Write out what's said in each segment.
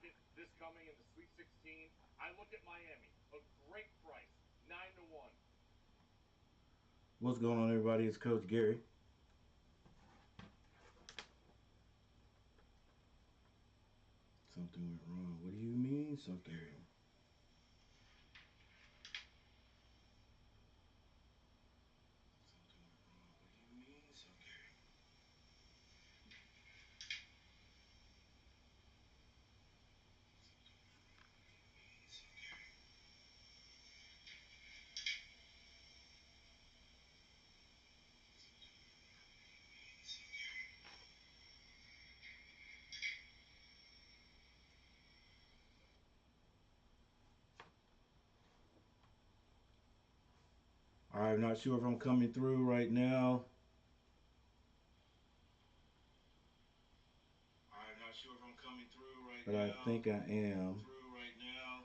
bracket this coming in the Sweet 16, I look at Miami, a great price, 9-1. What's going on, everybody? It's Coach Gary. Something went wrong. What do you mean something wrong? Something went wrong. What do you mean something? I'm not sure if I'm coming through right now. I'm not sure if I'm coming through right but now. But I think I am. Through right now.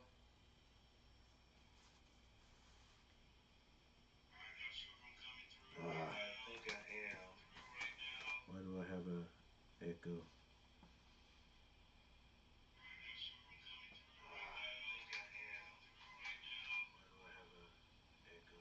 I'm not sure if I'm coming through right now. I think I am. Right now. Why do I have a echo? Why do I have a echo?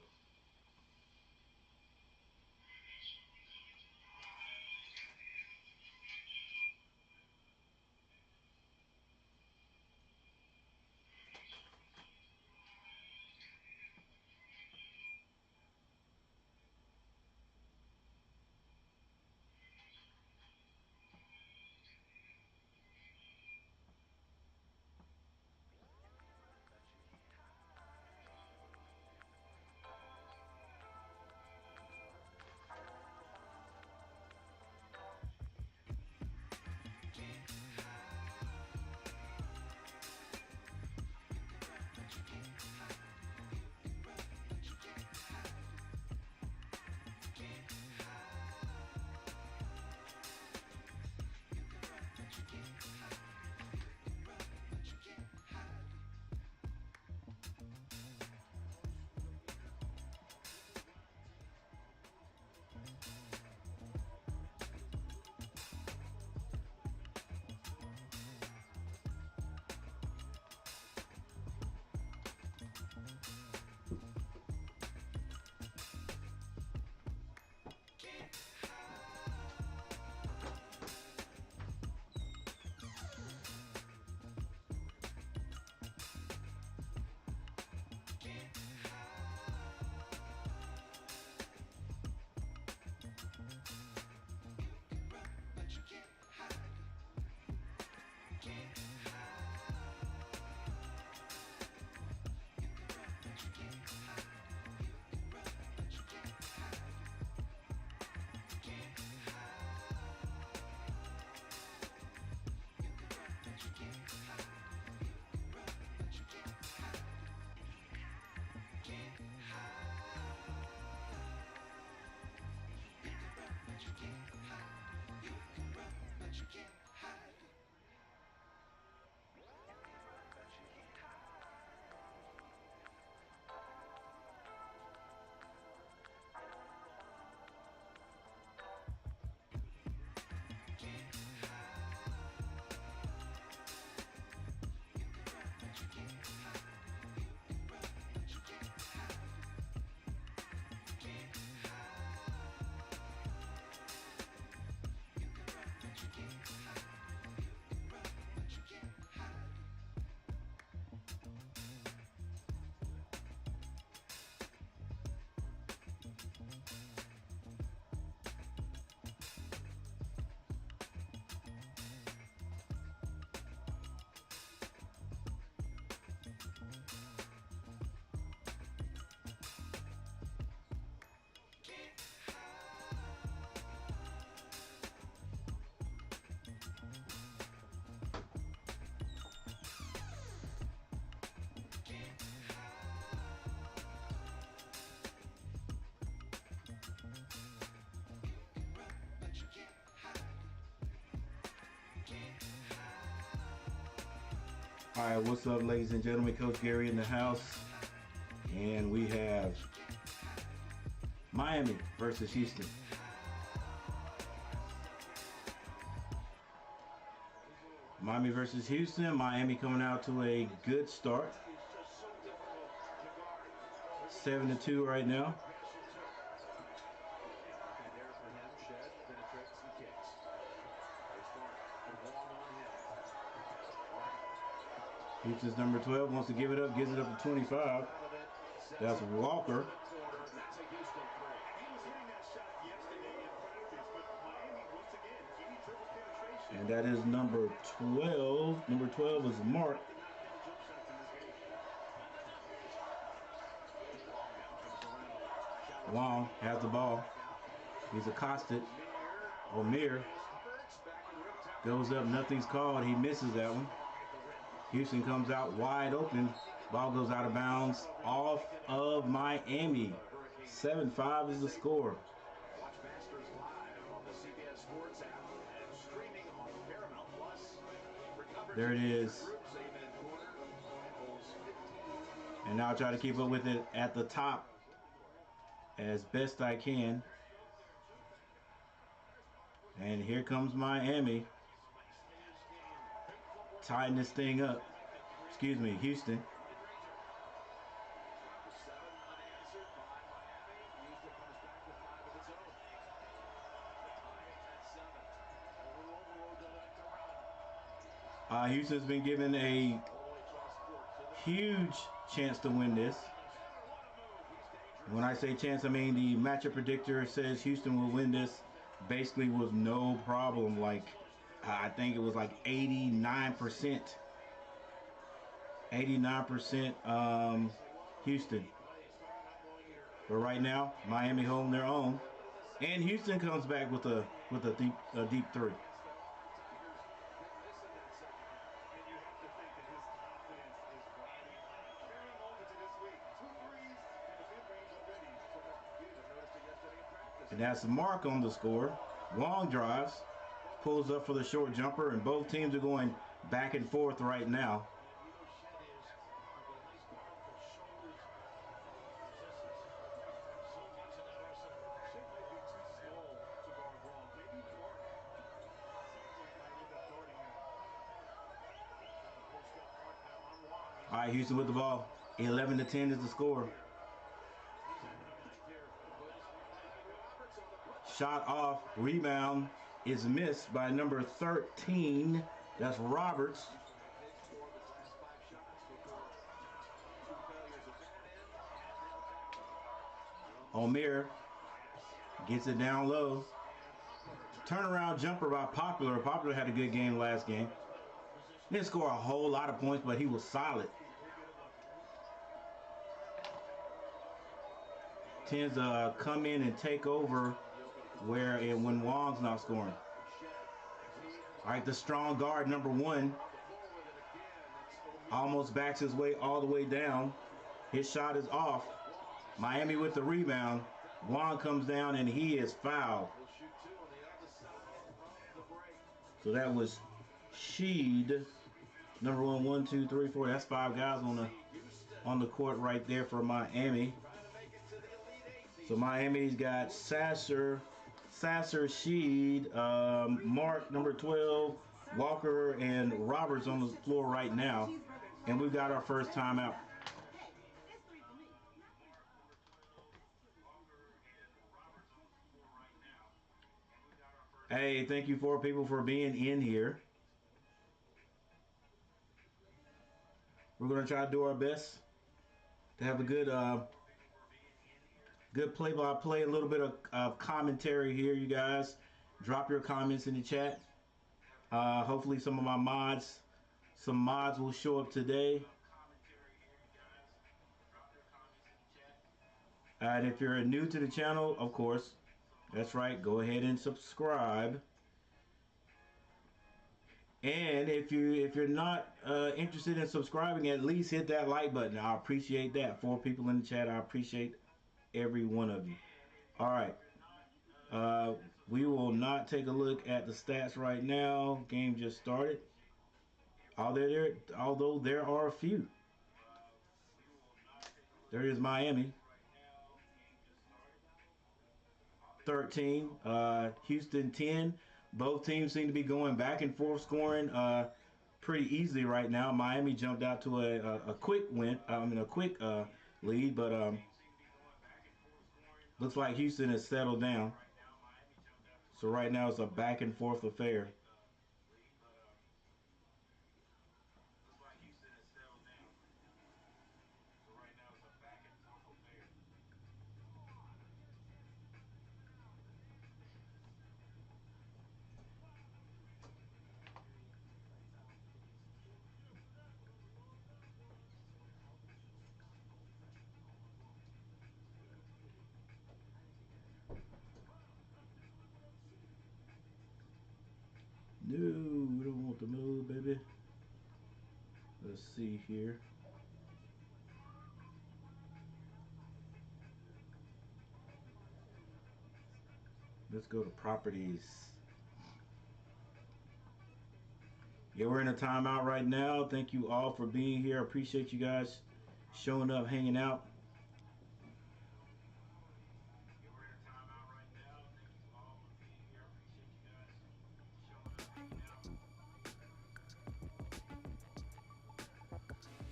All right, what's up, ladies and gentlemen? Coach Gary in the house, and we have Miami versus Houston. Miami versus Houston. Miami coming out to a good start. 7-2 right now. Houston's number 12 wants to give it up, gives it up to 25. That's Walker. And that is number 12. Number 12 is Mark. Long has the ball. He's accosted. Omir goes up, nothing's called. He misses that one. Houston comes out wide open. Ball goes out of bounds off of Miami. 7-5 is the score. There it is. And now I'll try to keep up with it at the top as best I can. And here comes Miami. Tying this thing up. Excuse me, Houston. Houston's been given a huge chance to win this. When I say chance, I mean the matchup predictor says Houston will win this basically with no problem. Like, I think it was like 89%. 89% Houston. But right now, Miami holding their own. And Houston comes back with a deep three. And that's Mark on the score. Long drives, pulls up for the short jumper, and both teams are going back and forth right now. All right, Houston with the ball. 11-10 is the score. Shot off, rebound is missed by number 13. That's Roberts. Omir gets it down low. Turnaround jumper by Popular. Popular had a good game last game. Didn't score a whole lot of points, but he was solid. Tends to come in and take over when Wong's not scoring. All right, the strong guard, number 1, almost backs his way all the way down. His shot is off. Miami with the rebound. Wong comes down and he is fouled. So that was Sheed, number 1, 1, 2, 3, 4. That's 5 guys on the court right there for Miami. So Miami's got Sasser, Sheed, Mark, number 12, Walker, and Roberts on the floor right now. And we've got our first timeout. Hey, thank you for people for being in here. We're going to try to do our best to have a good play-by-play, a little bit of commentary here, you guys. Drop your comments in the chat. Hopefully some of my mods will show up today. And if you're new to the channel, of course, that's right, go ahead and subscribe. And if you're not interested in subscribing, at least hit that like button. I appreciate that. 4 people in the chat. I appreciate every one of you. All right. We will not take a look at the stats right now. Game just started. Although there are a few. There is Miami. 13. Houston 10. Both teams seem to be going back and forth scoring. pretty easily right now. Miami jumped out to a quick win. A quick lead, but looks like Houston has settled down. So right now it's a back and forth affair. No, we don't want to move, baby. Let's see here. Let's go to properties. Yeah, we're in a timeout right now. Thank you all for being here. I appreciate you guys showing up, hanging out.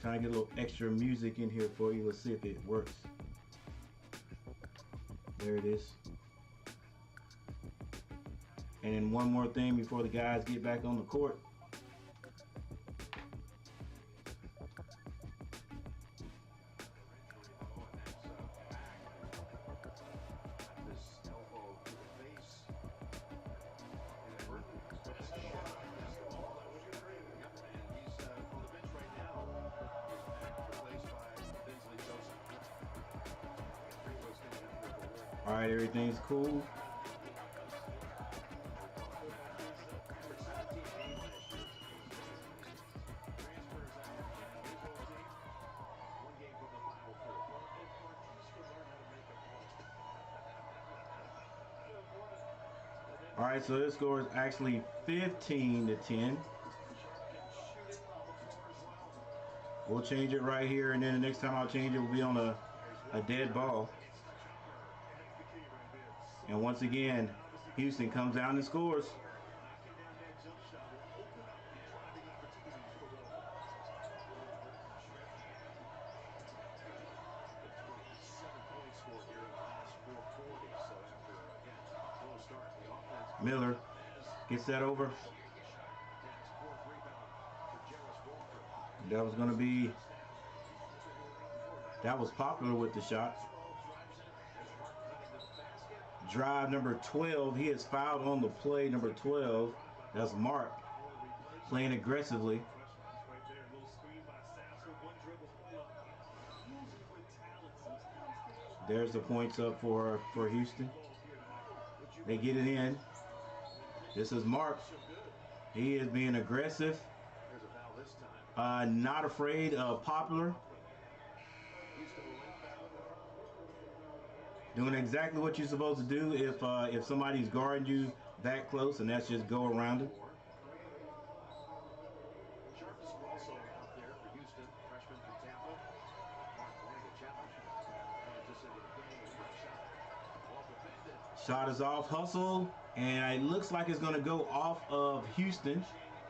Trying to get a little extra music in here for you. Let's see if it works. There it is. And then one more thing before the guys get back on the court. All right, everything's cool. All right, so this score is actually 15-10. We'll change it right here, and then the next time I'll change it will be on a dead ball. And once again, Houston comes down and scores. Miller gets that over. That was going to be, that was popular with the shot. Drive number 12. He is fouled on the play, number 12. That's Mark playing aggressively. There's the points up for Houston. They get it in. This is Mark. He is being aggressive. Not afraid of popular. Doing exactly what you're supposed to do if somebody's guarding you that close, and that's just go around it. Shot is off, hustle, and it looks like it's going to go off of Houston.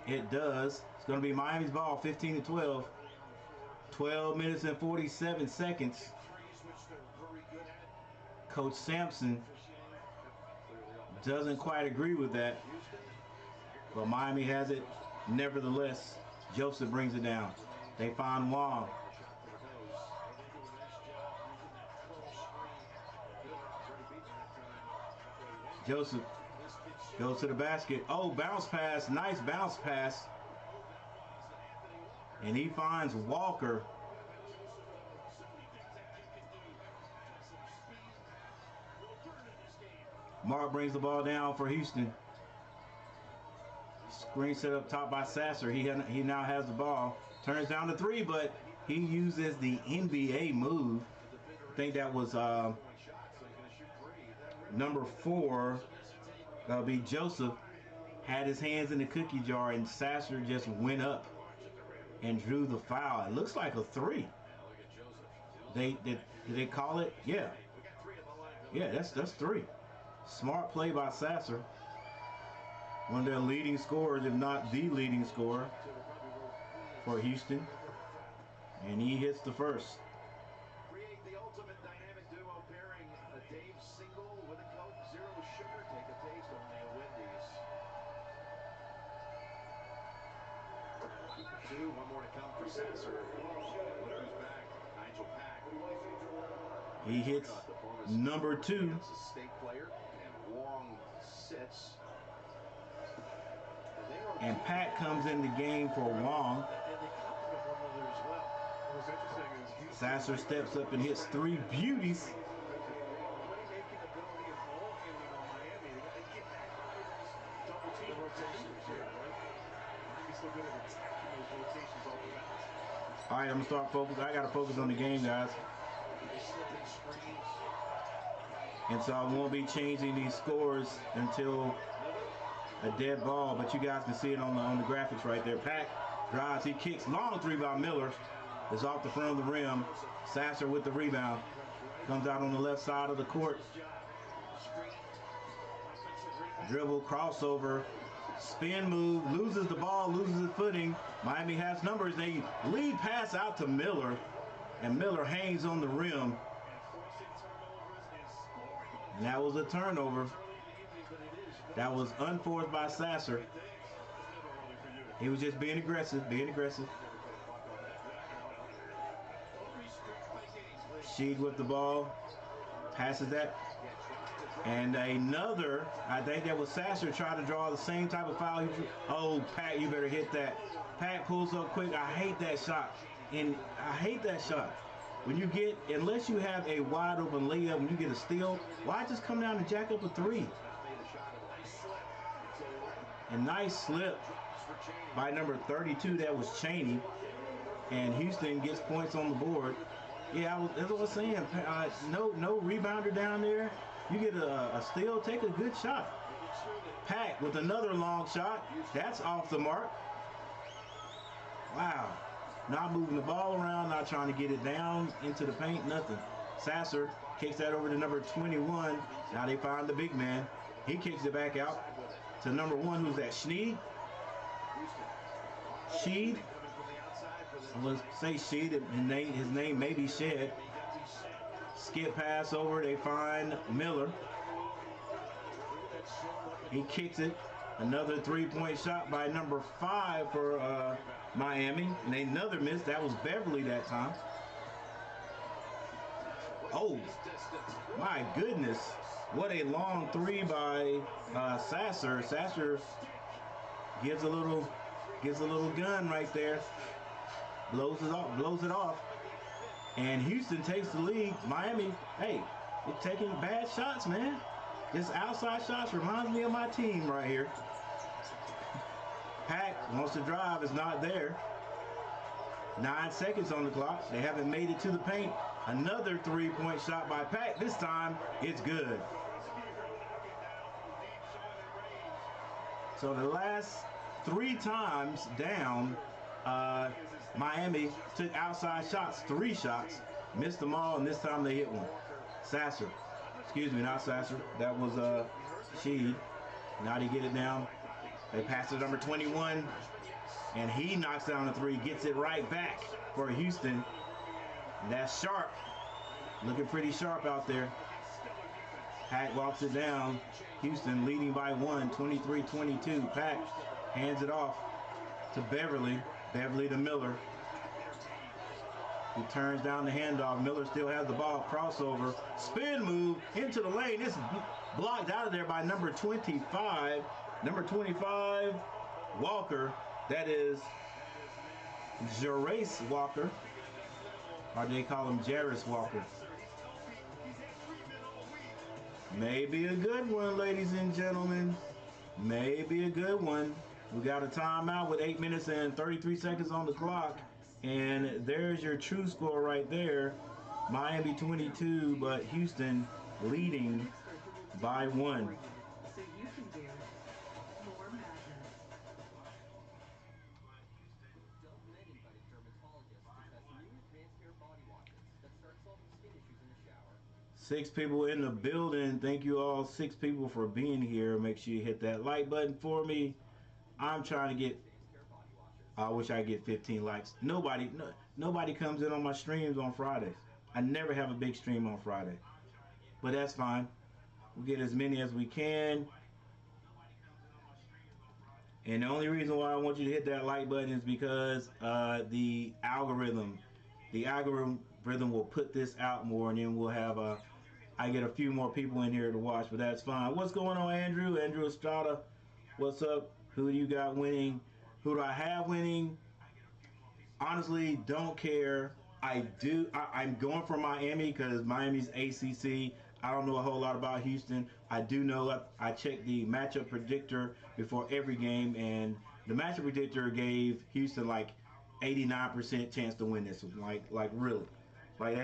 It does. It's going to be Miami's ball, 15-12. 12 minutes and 47 seconds. Coach Sampson doesn't quite agree with that, but Miami has it. Nevertheless, Joseph brings it down. They find Wong. Joseph goes to the basket. Oh, bounce pass. Nice bounce pass. And he finds Walker. Mark brings the ball down for Houston. Screen set up top by Sasser. He now has the ball. Turns down the three, but he uses the NBA move. I think that was number 4. That'll be Joseph. Had his hands in the cookie jar, and Sasser just went up and drew the foul. It looks like a 3. Did they call it? Yeah. Yeah, that's 3. Smart play by Sasser. One of their leading scorers, if not the leading scorer. for Houston. And he hits the first. Create the ultimate dynamic duo pairing. A Dave single with a Coke, zero sugar. Take a taste, only a Wendy's. Two, one more to come for Sasser. Look who's back, Nigel Pack. He hits number 2. That's a state player, and Wong sits. And Pack comes in the game for Wong. Sasser steps up and hits 3 beauties. All right, I'm gonna start focus. I gotta focus on the game, guys. And so I won't be changing these scores until a dead ball, but you guys can see it on the graphics right there. Pack drives, he kicks, long 3 by Miller. It's off the front of the rim. Sasser with the rebound. Comes out on the left side of the court. Dribble, crossover, spin move, loses the ball, loses his footing. Miami has numbers. They lead pass out to Miller, and Miller hangs on the rim. And that was a turnover. That was unforced by Sasser. He was just being aggressive, Sheed with the ball, passes that. And another, I think that was Sasser trying to draw the same type of foul. Oh, Pat, you better hit that. Pat pulls up quick. I hate that shot. And I hate that shot. When you get, unless you have a wide open layup and you get a steal, why just come down and jack up a 3? A nice slip by number 32. That was Chaney. And Houston gets points on the board. Yeah, that's what I was saying. No rebounder down there. You get a steal, take a good shot. Pack with another long shot. That's off the mark. Wow. Not moving the ball around, not trying to get it down into the paint, nothing. Sasser kicks that over to number 21. Now they find the big man. He kicks it back out to number 1. Who's that? Sheed? Sheed? I'm going to say Sheed. His name may be Shed. Skip pass over. They find Miller. He kicks it. Another 3-point shot by number 5 for Miami. And another miss. That was Beverly that time. Oh, my goodness. What a long 3 by Sasser. Sasser gives a little gun right there. Blows it off. And Houston takes the lead. Miami, hey, you're taking bad shots, man. This outside shots reminds me of my team right here. Pack wants to drive, is not there. 9 seconds on the clock. They haven't made it to the paint. Another 3-point shot by Pack. This time, it's good. So the last 3 times down, Miami took outside shots, 3 shots, missed them all, and this time they hit one. Sasser, excuse me, not Sasser. That was Sheed. Now they get it down. They pass to number 21, and he knocks down a 3, gets it right back for Houston. And that's Sharp, looking pretty sharp out there. Pack walks it down. Houston leading by 1, 23-22. Pack hands it off to Beverly. Beverly to Miller. He turns down the handoff. Miller still has the ball. Crossover. Spin move into the lane. This is blocked out of there by number 25. Number 25, Walker. That is Jarace Walker. Or they call him Jarris Walker. Maybe a good one, ladies and gentlemen. Maybe a good one. We got a timeout with 8 minutes and 33 seconds on the clock. And there's your true score right there. Miami 22, but Houston leading by 1. Six people in the building. Thank you all, 6 people, for being here. Make sure you hit that like button for me. I'm trying to get I wish I get 15 likes. Nobody comes in on my streams on Fridays. I never have a big stream on Friday, but that's fine. We get as many as we can. And the only reason why I want you to hit that like button is because the algorithm will put this out more, and then we'll have I get a few more people in here to watch, but that's fine. What's going on, Andrew? Andrew Estrada, what's up? Who do you got winning? Who do I have winning? Honestly, don't care. I'm going for Miami because Miami's ACC. I don't know a whole lot about Houston. I do know I checked the matchup predictor before every game, and the matchup predictor gave Houston like 89% chance to win this one. Like really. Like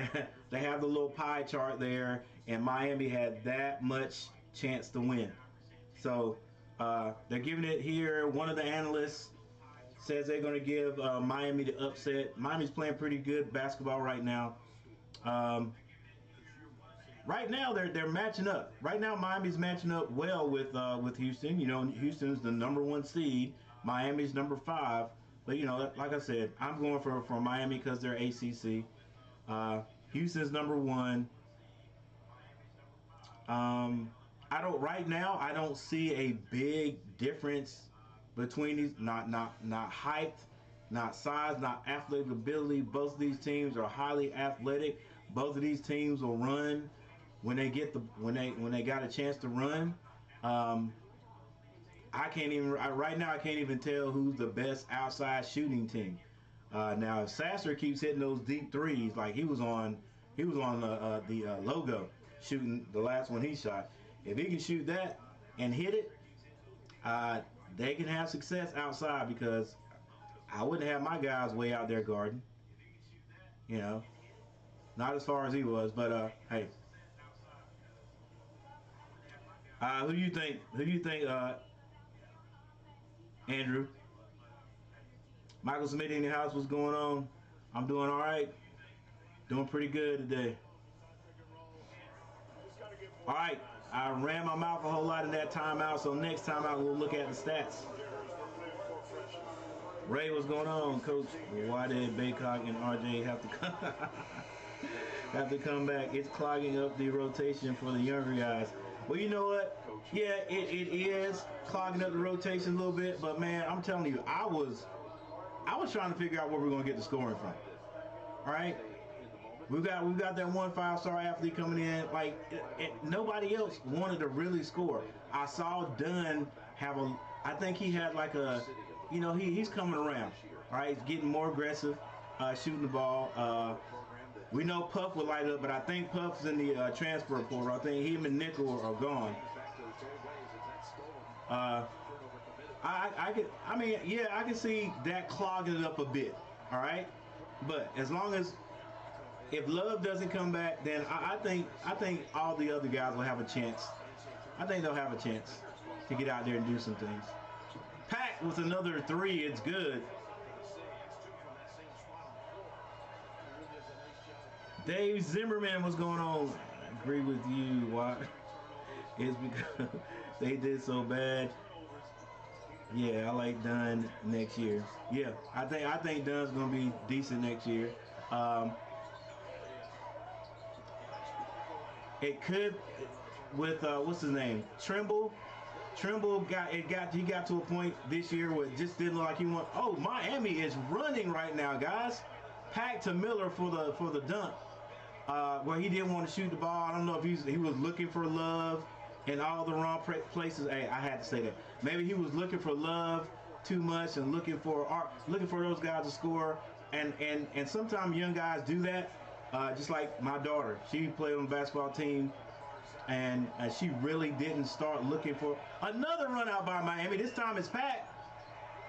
they have the little pie chart there, and Miami had that much chance to win. So they're giving it here. One of the analysts says they're going to give Miami the upset. Miami's playing pretty good basketball right now. Right now they're matching up. Right now Miami's matching up well with Houston. You know, Houston's the #1 seed. Miami's number 5. But you know, like I said, I'm going for Miami because they're ACC. Houston's #1. Right now I don't see a big difference between these. Not height, not size, not athletic ability. Both of these teams are highly athletic. Both of these teams will run when they got a chance to run. I can't even tell who's the best outside shooting team. Now if Sasser keeps hitting those deep threes like he was on the logo shooting the last one he shot. If he can shoot that and hit it, they can have success outside because I wouldn't have my guys way out there guarding. You know, not as far as he was, but hey. Who do you think, Andrew? Michael Smith in the house, what's going on? I'm doing all right. Doing pretty good today. All right, I ran my mouth a whole lot in that timeout, so next time I will look at the stats. Ray, what's going on, Coach? Why did Baycock and RJ have to come back? It's clogging up the rotation for the younger guys. Well, you know what? Yeah, it is clogging up the rotation a little bit, but man, I'm telling you, I was trying to figure out where we're gonna get the scoring from. All right, we've got that one 5-star athlete coming in. Like nobody else wanted to really score. I saw Dunn have I think he had like a, you know, he's coming around. All right, he's getting more aggressive, shooting the ball. We know Puff will light up, but I think Puff's in the transfer portal. I think him and Nickel are gone. I can see that clogging it up a bit. All right, but as long as if Love doesn't come back, then I think all the other guys will have a chance. I think they'll have a chance to get out there and do some things. Pack with another 3. It's good. Dave Zimmerman, what's going on? I agree with you. Why? It's because they did so bad. Yeah, I like Dunn next year. Yeah, I think Dunn's gonna be decent next year. It could with what's his name? Trimble. Trimble he got to a point this year where it just didn't look like he won. Oh, Miami is running right now, guys. Pack to Miller for the dunk. Where he didn't want to shoot the ball. I don't know if he was looking for Love in all the wrong places. Hey, I had to say that. Maybe he was looking for Love too much and looking for those guys to score. And sometimes young guys do that. Just like my daughter, she played on the basketball team, and she really didn't start looking for another run out by Miami. This time it's Pat,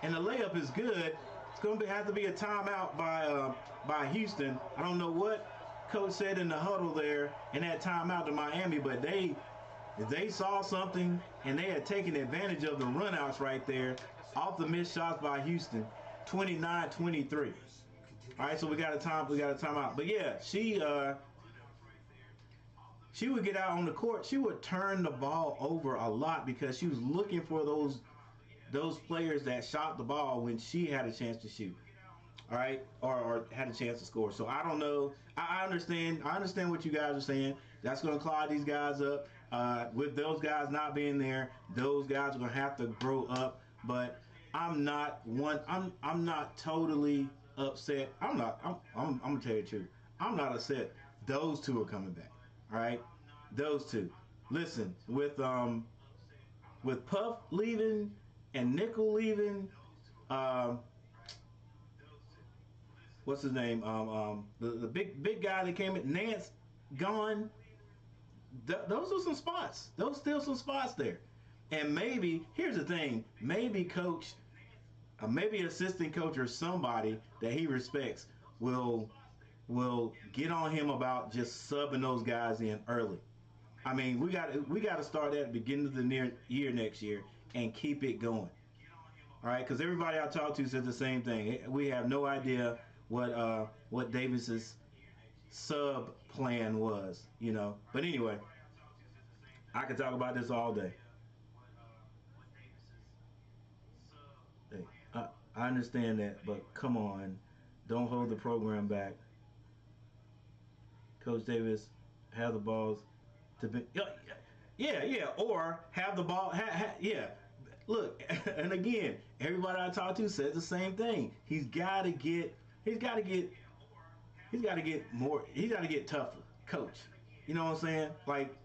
and the layup is good. It's going to have to be a timeout by Houston. I don't know what Coach said in the huddle there in that timeout to Miami, but they saw something and they had taken advantage of the runouts right there off the missed shots by Houston, 29-23. All right, so we got a timeout. But yeah, she would get out on the court. She would turn the ball over a lot because she was looking for those those players that shot the ball when she had a chance to shoot. All right, or had a chance to score. So I don't know. I understand. I understand what you guys are saying. That's going to clog these guys up. With those guys not being there, those guys are going to have to grow up. But I'm not one. I'm not totally upset. I'm not. I'm gonna tell you the truth. I'm not upset. Those two are coming back. All right, those two. Listen, with Puff leaving and Nickel leaving. What's his name? The big guy that came in, Nance, gone. Those are some spots. Those still some spots there. And maybe here's the thing. Maybe coach, maybe assistant coach or somebody that he respects will get on him about just subbing those guys in early. I mean, we got to start at the beginning of the year next year and keep it going. All right, because everybody I talk to says the same thing. We have no idea what Davis's sub plan was, you know. But anyway, I could talk about this all day. Hey, I understand that, but come on, don't hold the program back. Coach Davis, have the balls to be, yeah, or have the ball, yeah. Look, and again, everybody I talk to says the same thing. He's got to get more. He's got to get tougher, coach. You know what I'm saying? Like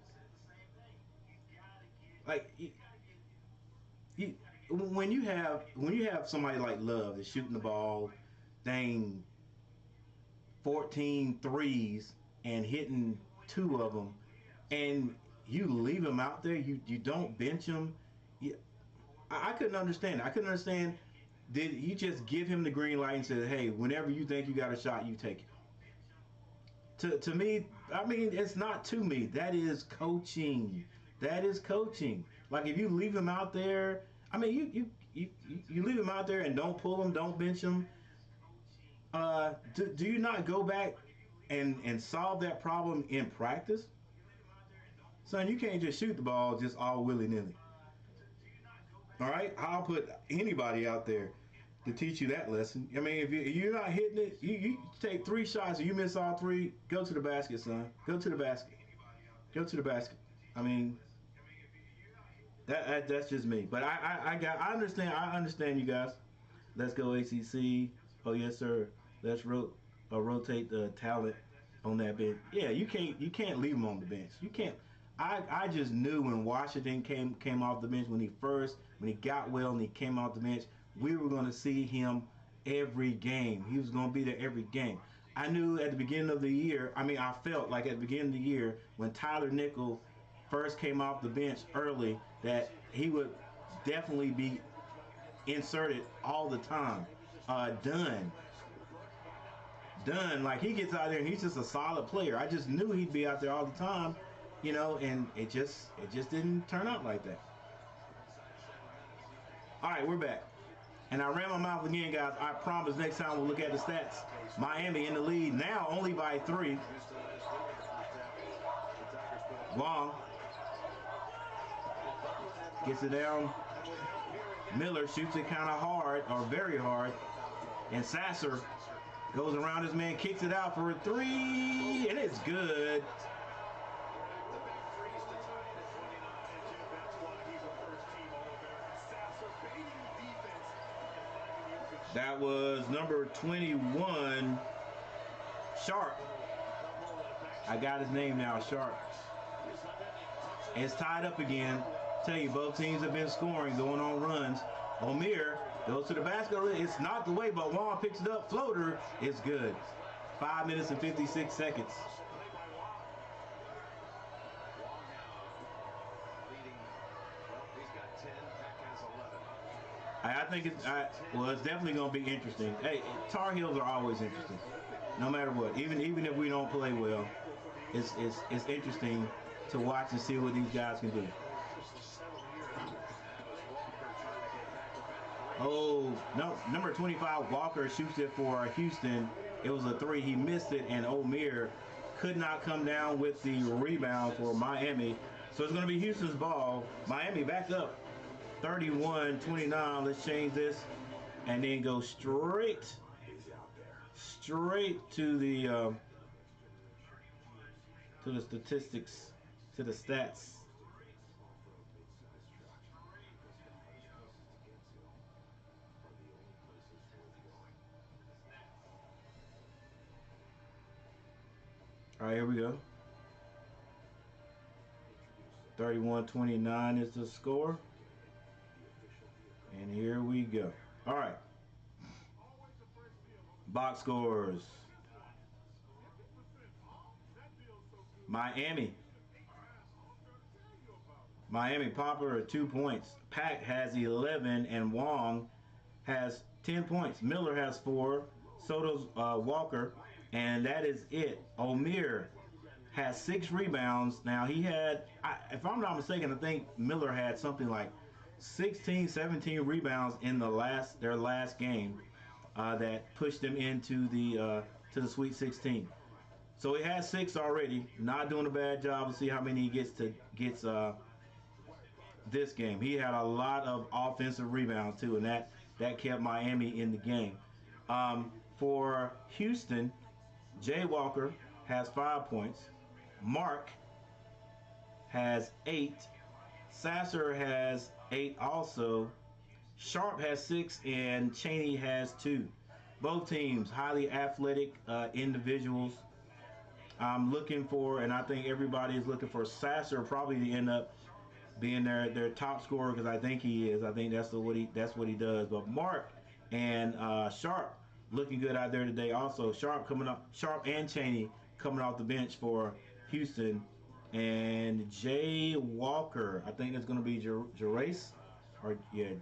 when you have somebody like Love that's shooting the ball, dang, 14 threes and hitting 2 of them, and you leave him out there, you don't bench him. I couldn't understand. I couldn't understand. Did you just give him the green light and say, hey, whenever you think you got a shot, you take it? To me, I mean, it's not to me. That is coaching. That is coaching. Like, if you leave him out there, I mean, you leave him out there and don't pull him, don't bench him. Do you not go back and solve that problem in practice? Son, you can't just shoot the ball just all willy-nilly. All right, I'll put anybody out there to teach you that lesson. I mean, if you're not hitting it, you take 3 shots and you miss all 3, go to the basket, son. Go to the basket. Go to the basket. I mean, that's just me. But I understand you guys. Let's go ACC. Oh yes, sir. Let's rotate the talent on that bench. Yeah, you can't leave him on the bench. You can't. I just knew when Washington came off the bench, when he got well and he came off the bench, we were going to see him every game. He was going to be there every game. I knew at the beginning of the year, I felt like at the beginning of the year when Tyler Nickel first came off the bench early that he would definitely be inserted all the time. Done. Like, he gets out there and he's just a solid player. I just knew he'd be out there all the time. You know, and it just didn't turn out like that. All right, we're back. And I ran my mouth again, guys. I promise next time we'll look at the stats. Miami in the lead now only by 3. Long gets it down. Miller shoots it kind of hard, or very hard. And Sasser goes around his man, kicks it out for a 3, and it's good. That was number 21, Sharp. I got his name now, Sharp. It's tied up again. Tell you, both teams have been scoring, going on runs. Omir goes to the basket. It's knocked away, but Juan picks it up. Floater is good. 5 minutes and 56 seconds. I think it's definitely going to be interesting. Hey, Tar Heels are always interesting, no matter what. Even if we don't play well, it's interesting to watch and see what these guys can do. Oh no, number 25 Walker shoots it for Houston. It was a 3. He missed it, and Omir could not come down with the rebound for Miami. So it's going to be Houston's ball. Miami back up 31-29. Let's change this and then go straight to the statistics, to the stats. All right, here we go. 31-29 is the score. And here we go. All right. Box scores. Miami Popper 2 points. Pack has 11 and Wong has 10 points. Miller has 4. Soto's Walker, and that is it. Omir has 6 rebounds. Now he had, if I'm not mistaken, I think Miller had something like 16, 17 rebounds in their last game that pushed them into the to the Sweet 16. So he has 6 already. Not doing a bad job. We'll see how many he gets this game. He had a lot of offensive rebounds too, and that kept Miami in the game. For Houston, Jay Walker has 5 points. Mark has 8. Sasser has 8 also. Sharp has 6 and Chaney has 2. Both teams highly athletic individuals. I'm looking for, and I think everybody is looking for Sasser probably to end up being their top scorer, because I think he is. I think that's what he does. But Mark and Sharp looking good out there today. Also, Sharp and Chaney coming off the bench for Houston, and Jay Walker, I think it's going to be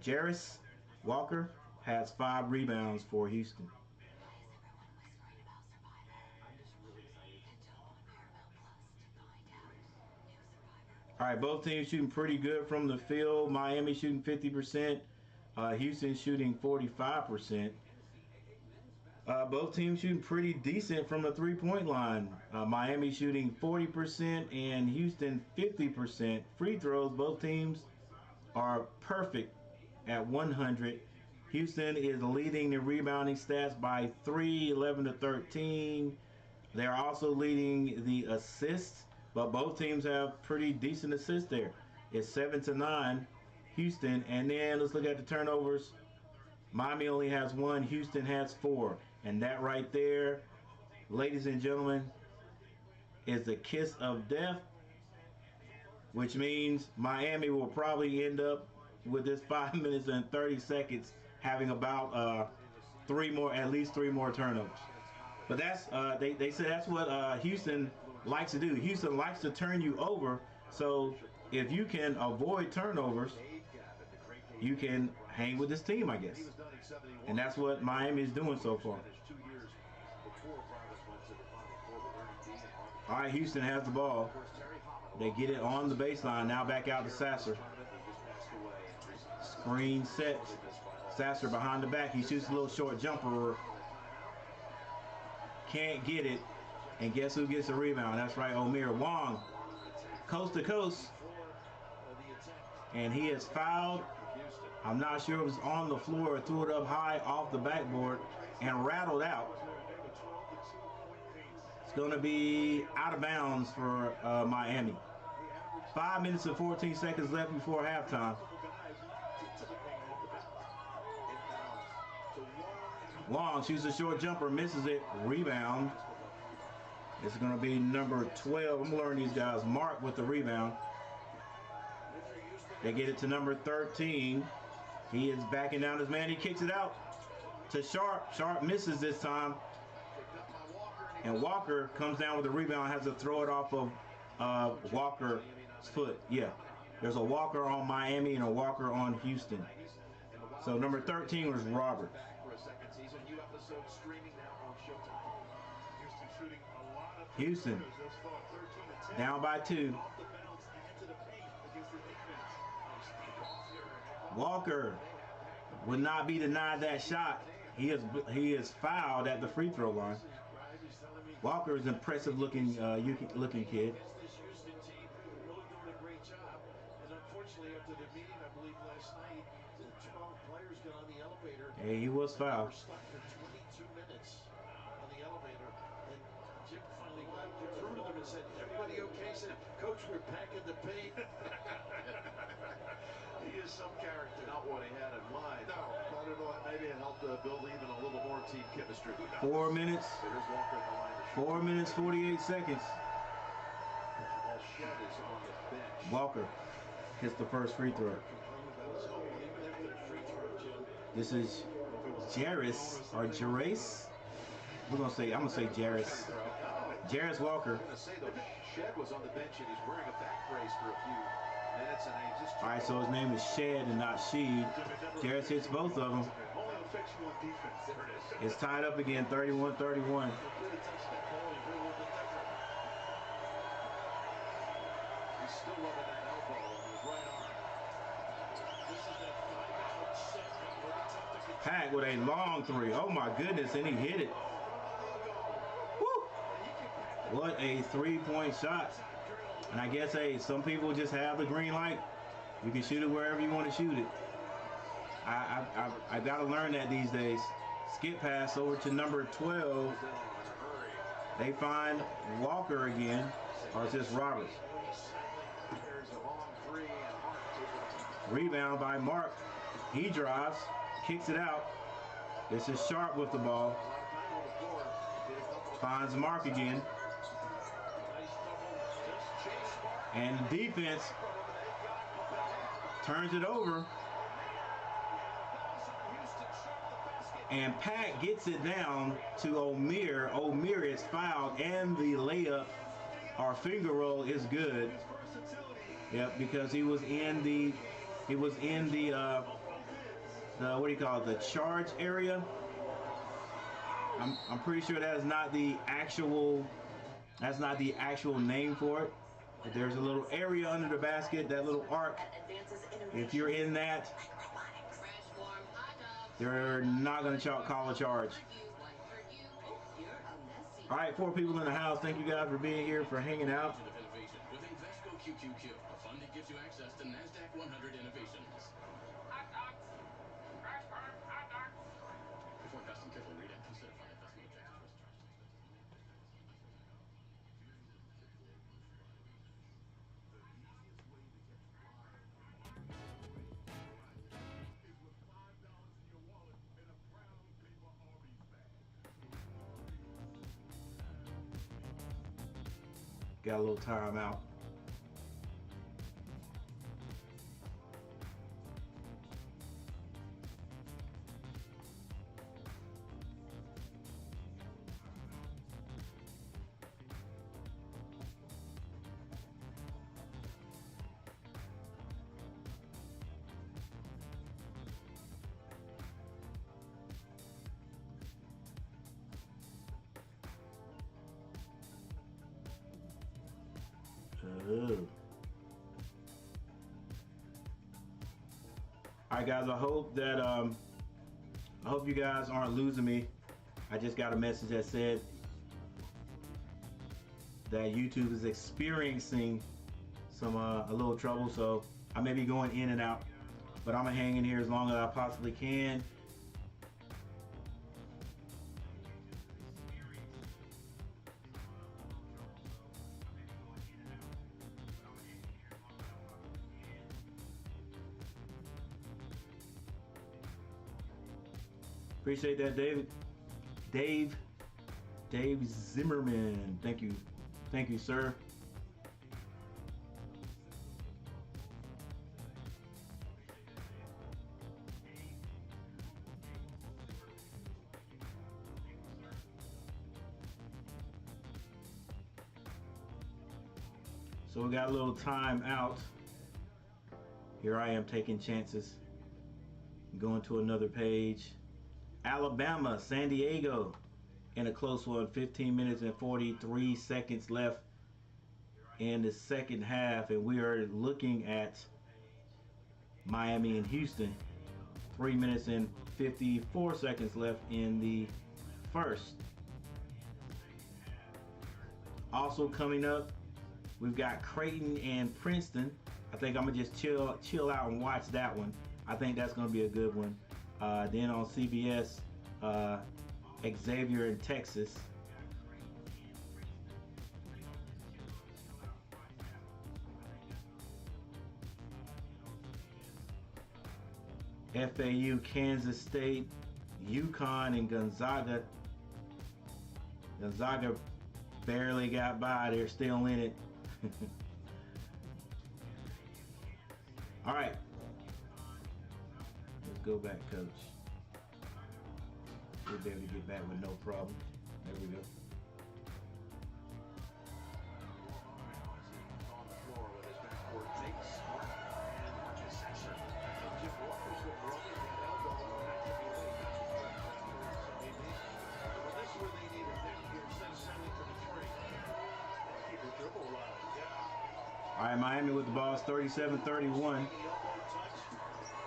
Jarris Walker has 5 rebounds for Houston. All right, both teams shooting pretty good from the field. Miami shooting 50%. Houston shooting 45%. Both teams shooting pretty decent from the three-point line. Miami shooting 40% and Houston 50%. Free throws, both teams are perfect at 100. Houston is leading the rebounding stats by 3, 11-13. They're also leading the assists, but both teams have pretty decent assists there. It's 7-9 Houston. And then let's look at the turnovers. Miami only has 1, Houston has 4. And that right there, ladies and gentlemen, is the kiss of death, which means Miami will probably end up with this 5 minutes and 30 seconds having about at least three more turnovers. But that's they say that's what Houston likes to do. Houston likes to turn you over. So if you can avoid turnovers, you can hang with this team, I guess. And that's what Miami is doing so far. All right, Houston has the ball. They get it on the baseline. Now back out to Sasser. Screen set. Sasser behind the back. He shoots a little short jumper. Can't get it. And guess who gets the rebound? That's right, Omir. Wong, coast to coast. And he is fouled. I'm not sure if it was on the floor or threw it up high off the backboard and rattled out. It's going to be out of bounds for Miami. 5 minutes and 14 seconds left before halftime. Long shoots a short jumper, misses it, rebound. It's going to be number 12. I'm going to learn these guys. Mark with the rebound. They get it to number 13. He is backing down his man. He kicks it out to Sharp. Sharp misses this time. And Walker comes down with the rebound, has to throw it off of Walker's foot. Yeah, there's a Walker on Miami and a Walker on Houston. So number 13 was Roberts. Houston down by 2. Walker would not be denied that shot. He is fouled at the free throw line. Walker is an impressive looking kid. believe last night, the 12 players got on the elevator. Hey, he was fouled. They were stuck for 22 minutes on the elevator. And Jim finally got through to them and said, "Everybody okay?" He said, "Coach, we're packing the paint." He is some character. Not what he had in mind. No, not at all. Maybe it helped build even a little more team chemistry. 4 minutes. So here's Walker in the line to shoot. 4 minutes, 48 seconds. While Shed is on the bench. Walker hits the first free throw. This is Jairus or Jairus. I'm gonna say Jairus. Jairus Walker. I'm gonna say though, Shed was on the bench and he's wearing a back brace for a few minutes, and he just. All right, so his name is Shed and not Sheed. Jairus hits both of them. Only a fictional defense. There it is. It's tied up again, 31-31. He's still rubbing that elbow on his right arm. This is that 5-out set. Really tough to control. Pack with a long three. Oh my goodness, and he hit it. Woo! What a three-point shot. And I guess, hey, some people just have the green light. You can shoot it wherever you want to shoot it. I got to learn that these days. Skip pass over to number 12. They find Walker again, or it's just Roberts. There's a long three and Mark takes it. Rebound by Mark. He drives, kicks it out. This is Sharp with the ball. A lot of time on the floor. Did a couple of Finds Mark again. Nice double. Just chase Mark. And the defense turns it over. And Pat gets it down to Omer. Omer is fouled, and the layup or finger roll is good. Yep, because he was in the what do you call it, the charge area. I'm pretty sure that's not the actual name for it. But there's a little area under the basket, that little arc. If you're in that, they're not going to call a charge. All right, 4 people in the house. Thank you guys for being here, for hanging out. With Invesco QQQ, a fund that gives you access to NASDAQ 100 innovations. Hot dogs. Crash burn. Hot dogs. Before investing, carefully read and consider fund investment objectives. Got a little timeout. All right, guys. I hope you guys aren't losing me. I just got a message that said that YouTube is experiencing some a little trouble, so I may be going in and out, but I'm gonna hang in here as long as I possibly can. Appreciate that, Dave Zimmerman. Thank you, sir. So we got a little time out. Here I am taking chances. Going to another page. Alabama, San Diego in a close one. 15 minutes and 43 seconds left in the second half, and we are looking at Miami and Houston. 3 minutes and 54 seconds left in the first. Also coming up, we've got Creighton and Princeton. I think I'm gonna just chill out and watch that one. I think that's gonna be a good one. Then on CBS, Xavier in Texas. FAU, Kansas State, UConn, and Gonzaga. Gonzaga barely got by. They're still in it. All right. Let's go back, coach. We'll be able to get back with no problem. There we go. On the floor with his backcourt mates, Mark and Marcus Sasser. Jim Walker's been rolling that elbow back to be late. Well, this is where they need it. Here, send Sally to the three. Keep the dribble alive. Yeah. All right, Miami with the ball. It's 37-31.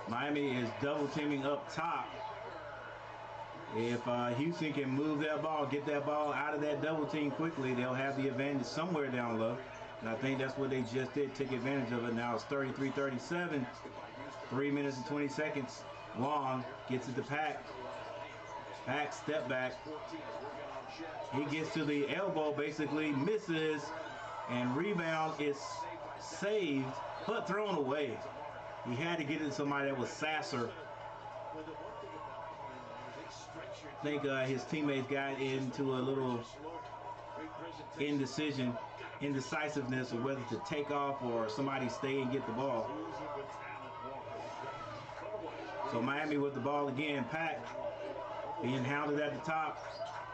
Miami is double teaming up top. If Houston can move that ball, get that ball out of that double team quickly, they'll have the advantage somewhere down low. And I think that's what they just did, took advantage of it. Now it's 33-37, 3 minutes and 20 seconds. Wong gets it to Pack. Pack, step back. He gets to the elbow, basically misses, and rebound is saved, but thrown away. He had to get it to somebody that was Sasser. I think his teammates got into a little indecisiveness of whether to take off or somebody stay and get the ball. So Miami with the ball again. Pack being hounded at the top.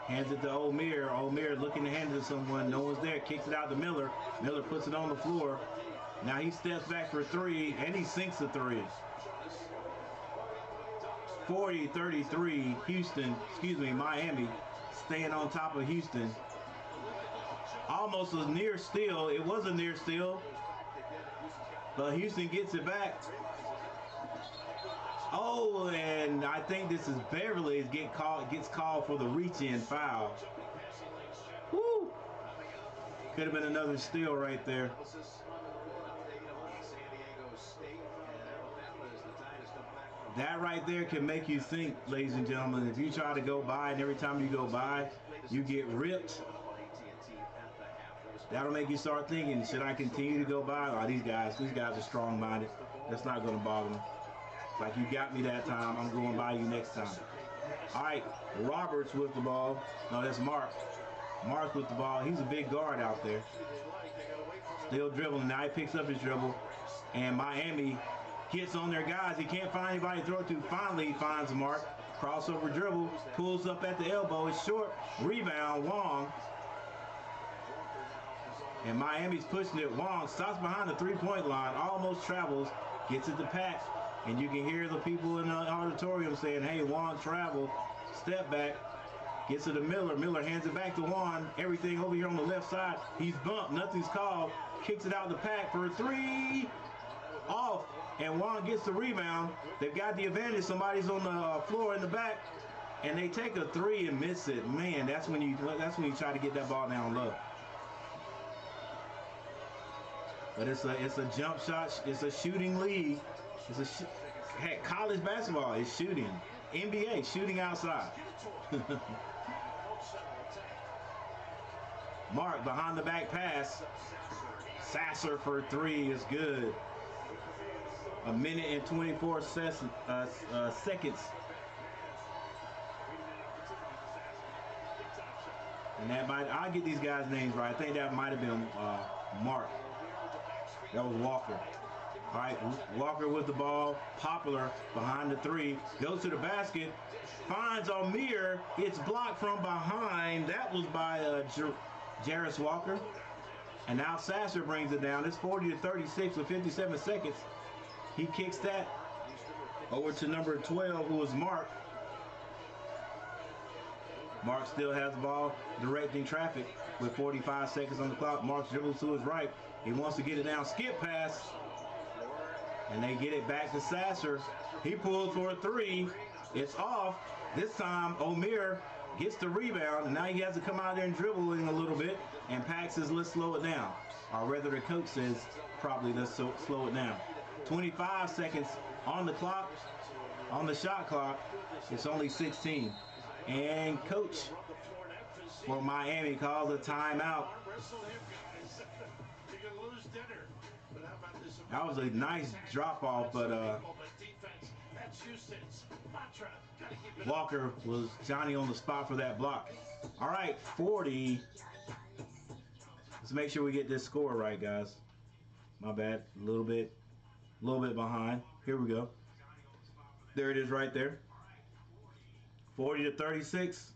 Hands it to O'Meara. O'Meara looking to hand it to someone. No one's there. Kicks it out to Miller. Miller puts it on the floor. Now he steps back for three, and he sinks a three. 40-33, Miami staying on top of Houston. Almost a near steal. It was a near steal, but Houston gets it back. Oh, and I think this is Beverly gets called for the reach-in foul. Woo! Could have been another steal right there. That right there can make you think, ladies and gentlemen, if you try to go by and every time you go by, you get ripped. That'll make you start thinking, should I continue to go by? Oh, these guys are strong-minded. That's not going to bother me. It's like, you got me that time, I'm going by you next time. All right, Roberts with the ball. No, that's Mark. Mark with the ball. He's a big guard out there. Still dribbling. Now he picks up his dribble. And Miami gets on their guys. He can't find anybody to throw it to. Finally, he finds Mark. Crossover dribble. Pulls up at the elbow. It's short. Rebound, Wong. And Miami's pushing it. Wong stops behind the three-point line. Almost travels. Gets it to Pack. And you can hear the people in the auditorium saying, hey, Wong traveled. Step back. Gets it to Miller. Miller hands it back to Wong. Everything over here on the left side. He's bumped. Nothing's called. Kicks it out to Pack for a three. Off. And Wong gets the rebound. They've got the advantage. Somebody's on the floor in the back, and they take a three and miss it. Man, that's when you try to get that ball down low. But it's a jump shot. It's a shooting league. Heck, college basketball is shooting. NBA shooting outside. Mark behind the back pass. Sasser for three is good. A minute and 24 seconds. And that I'll get these guys' names right. I think that might have been Mark. That was Walker. All right, Walker with the ball. Popular behind the three. Goes to the basket. Finds O'Meara. It's blocked from behind. That was by Jarris Walker. And now Sasser brings it down. It's 40-36 with 57 seconds. He kicks that over to number 12, who is Mark. Mark still has the ball, directing traffic with 45 seconds on the clock. Mark dribbles to his right. He wants to get it down. Skip pass. And they get it back to Sasser. He pulls for a three. It's off. This time, O'Meara gets the rebound, and now he has to come out there and dribble in a little bit. And Pack says, let's slow it down. Or rather, the coach says, probably let's slow it down. 25 seconds on the clock, on the shot clock. It's only 16. And coach for Miami calls a timeout. That was a nice drop off, but Walker was Johnny on the spot for that block. All right, 40. Let's make sure we get this score right, guys. My bad, a little bit behind. Here we go. There it is right there. 40 to 36.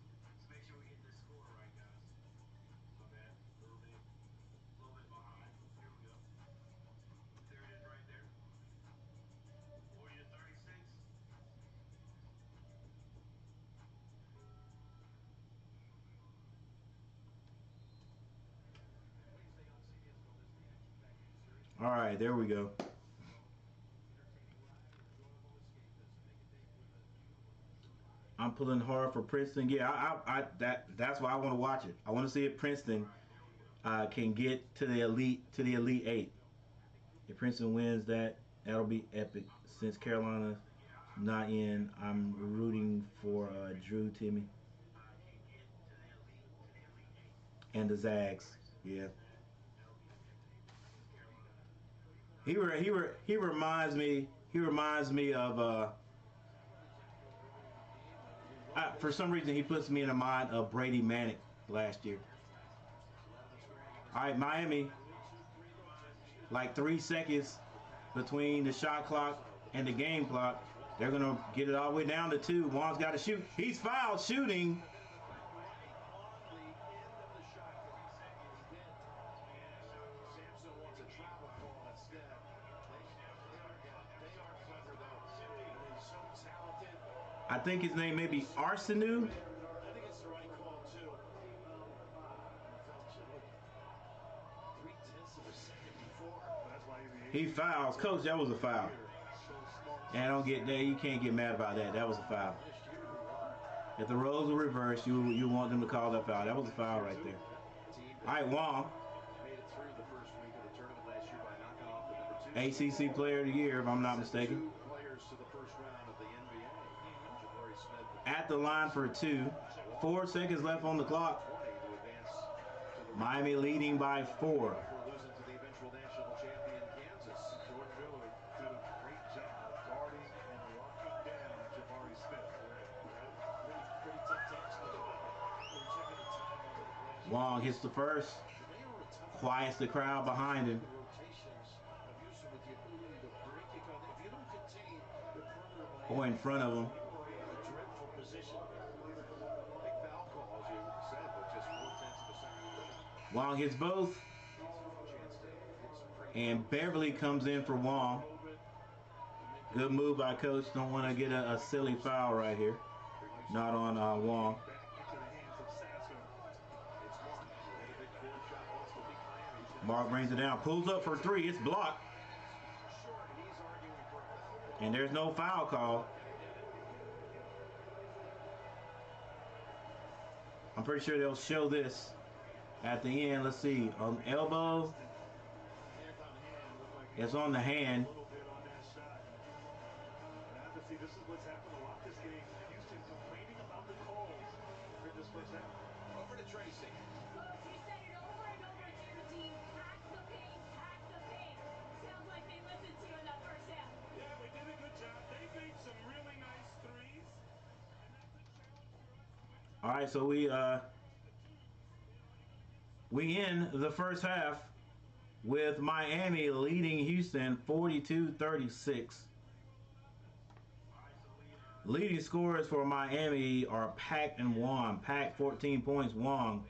All right, there we go. I'm pulling hard for Princeton. Yeah, that's why I want to watch it. I want to see if Princeton can get to the Elite Eight. If Princeton wins that, that'll be epic. Since Carolina not in, I'm rooting for Drew Timme and the Zags. Yeah. He reminds me of for some reason he puts me in the mind of Brady Manick last year. All right, Miami, like 3 seconds between the shot clock and the game clock. They're gonna get it all the way down to 2. Juan's got to shoot. He's fouled shooting. I think his name may be Arsenu. I think it's the right call, too. 0.3 of a second before. He fouls. Coach, that was a foul. And I don't get that. You can't get mad about that. That was a foul. If the roles were reversed, you want them to call that foul. That was a foul right there. All right, Wong. ACC Player of the Year, if I'm not mistaken. At the line for 2. 4 seconds left on the clock. Miami leading by 4. Wong hits the first. Quiets the crowd behind him. Or in front of him. Wong hits both. And Beverly comes in for Wong. Good move by coach. Don't want to get a silly foul right here. Not on Wong. Mark brings it down. Pulls up for 3. It's blocked. And there's no foul call. I'm pretty sure they'll show this at the end. Let's see. On elbow. It's on the hand. This is what's happened a lot this game. Houston complaining about the calls for this first half. Over to Tracy. Coach, you said it over and over to your team. Pack the paint, pack the paint. Sounds like they listened to you in that first half. Yeah, we did a good job. They made some really nice threes. And that's a challenge for us. All right, so we end the first half with Miami leading Houston 42-36. Leading scorers for Miami are Pack and Wong. Pack 14 points, Wong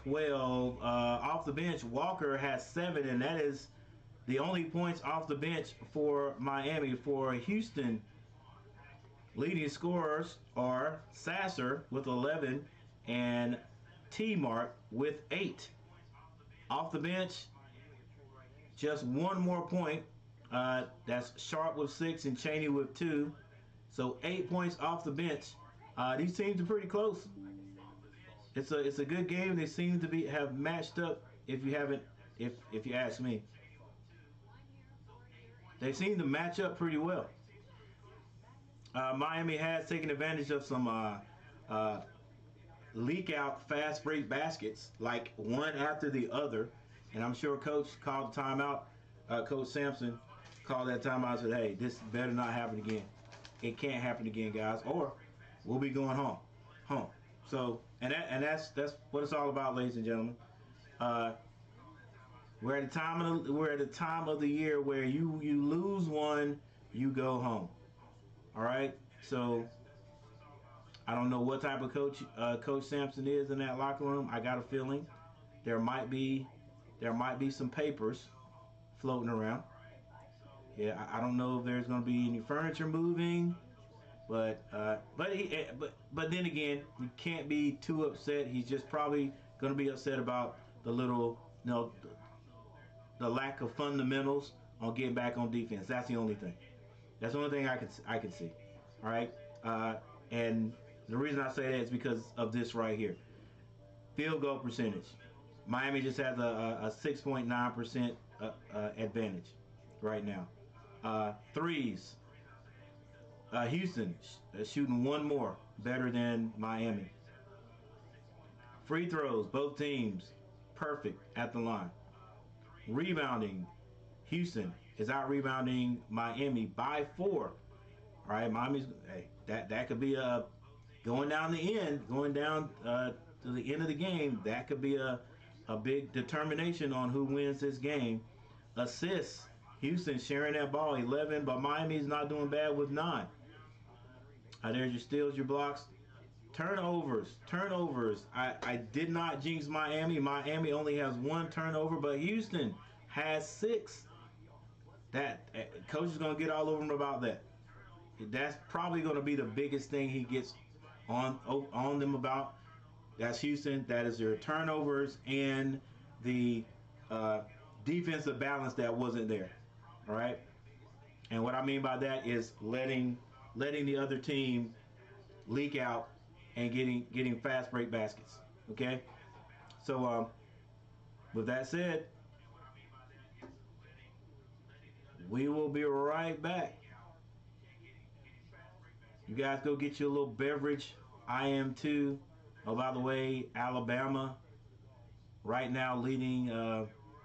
12. Off the bench, Walker has 7, and that is the only points off the bench for Miami. For Houston, leading scorers are Sasser with 11 and T-Mark with 8. Off the bench, just one more point. That's Sharp with 6 and Chaney with 2. So 8 points off the bench. These teams are pretty close. it's a good game. They seem to have matched up. If you haven't, if you ask me, they seem to match up pretty well. Miami has taken advantage of some leak out fast break baskets, like one after the other. And I'm sure Coach called the timeout. Coach Sampson called that timeout and said, "Hey, this better not happen again. It can't happen again, guys, or we'll be going home." So, that's what it's all about, ladies and gentlemen. We're at the time of the year where you lose one, you go home. All right. So I don't know what type of coach Coach Sampson is in that locker room. I got a feeling there might be some papers floating around. Yeah, I don't know if there's going to be any furniture moving, but then again, you can't be too upset. He's just probably going to be upset about the little, the lack of fundamentals on getting back on defense. That's the only thing. That's the only thing I can see. All right, and the reason I say that is because of this right here. Field goal percentage. Miami just has a 6.9% advantage right now. Threes. Houston shooting one more, better than Miami. Free throws, both teams perfect at the line. Rebounding. Houston is out rebounding Miami by 4. All right, Miami's that could be a going down to the end of the game. That could be a big determination on who wins this game. Assists. Houston sharing that ball 11, but Miami's not doing bad with 9. There's your steals, your blocks. Turnovers. I did not jinx Miami. Miami only has 1 turnover, but Houston has 6. That coach is going to get all over him about that. That's probably going to be the biggest thing he gets on them about. That's Houston. That is their turnovers and the defensive balance that wasn't there. All right. And what I mean by that is letting the other team leak out and getting fast break baskets. Okay. So with that said, we will be right back. You guys go get you a little beverage. I am too. Oh, by the way, Alabama right now leading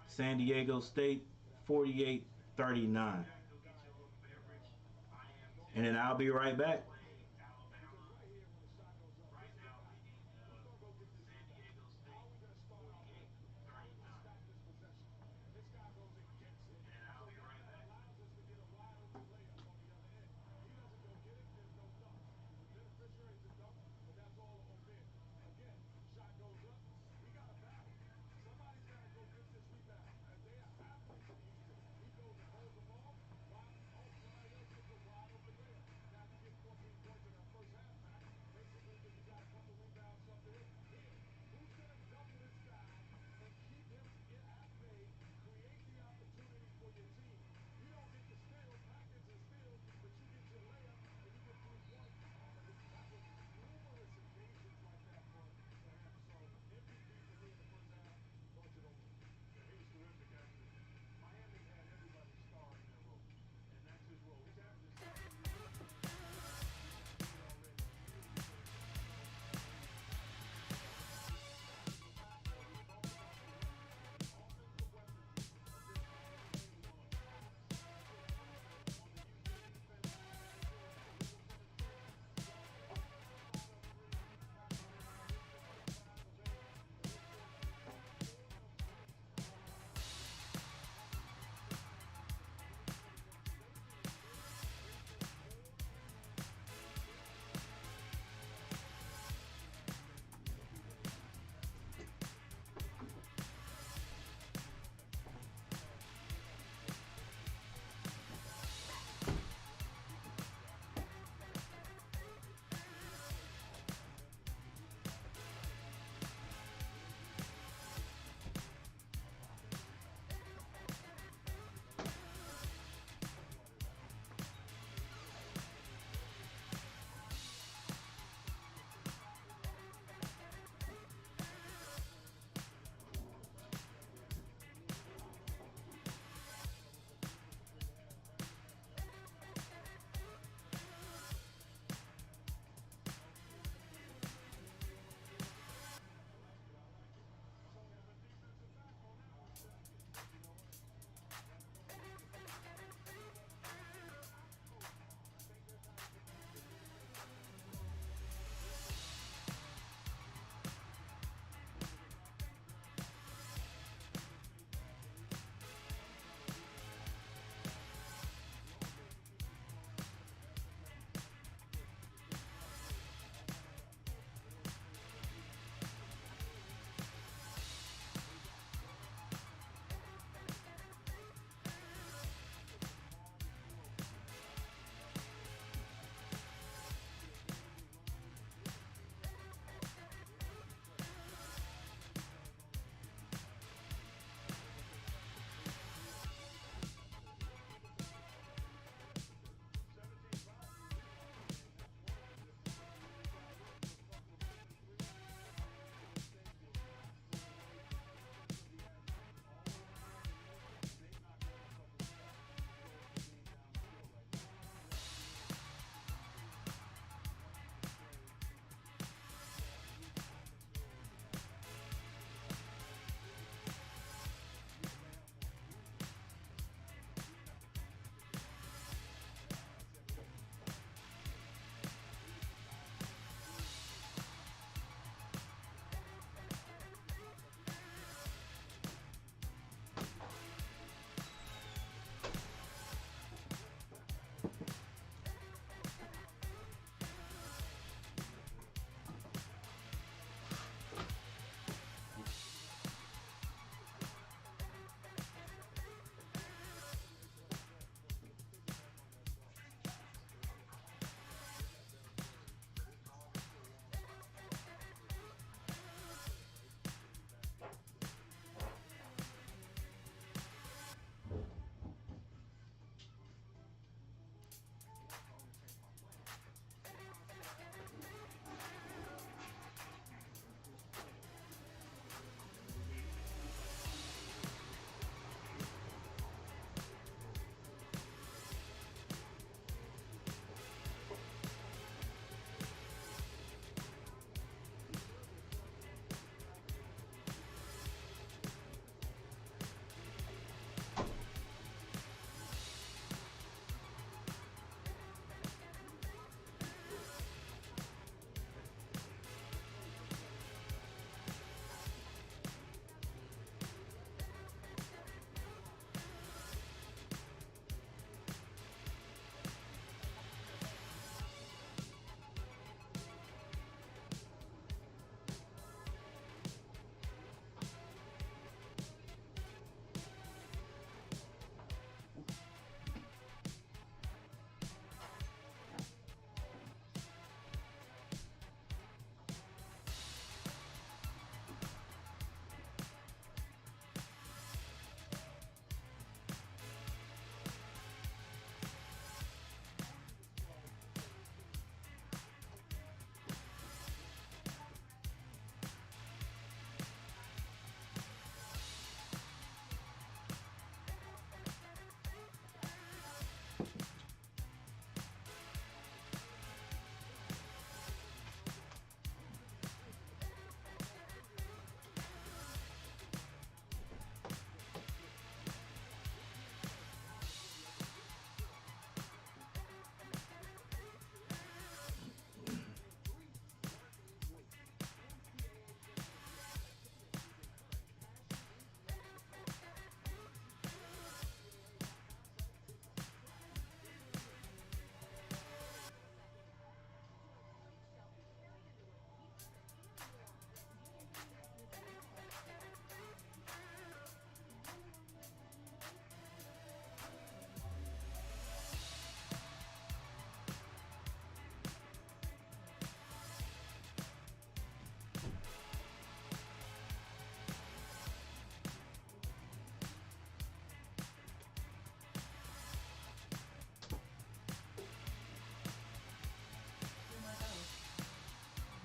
San Diego State 48-39. And then I'll be right back.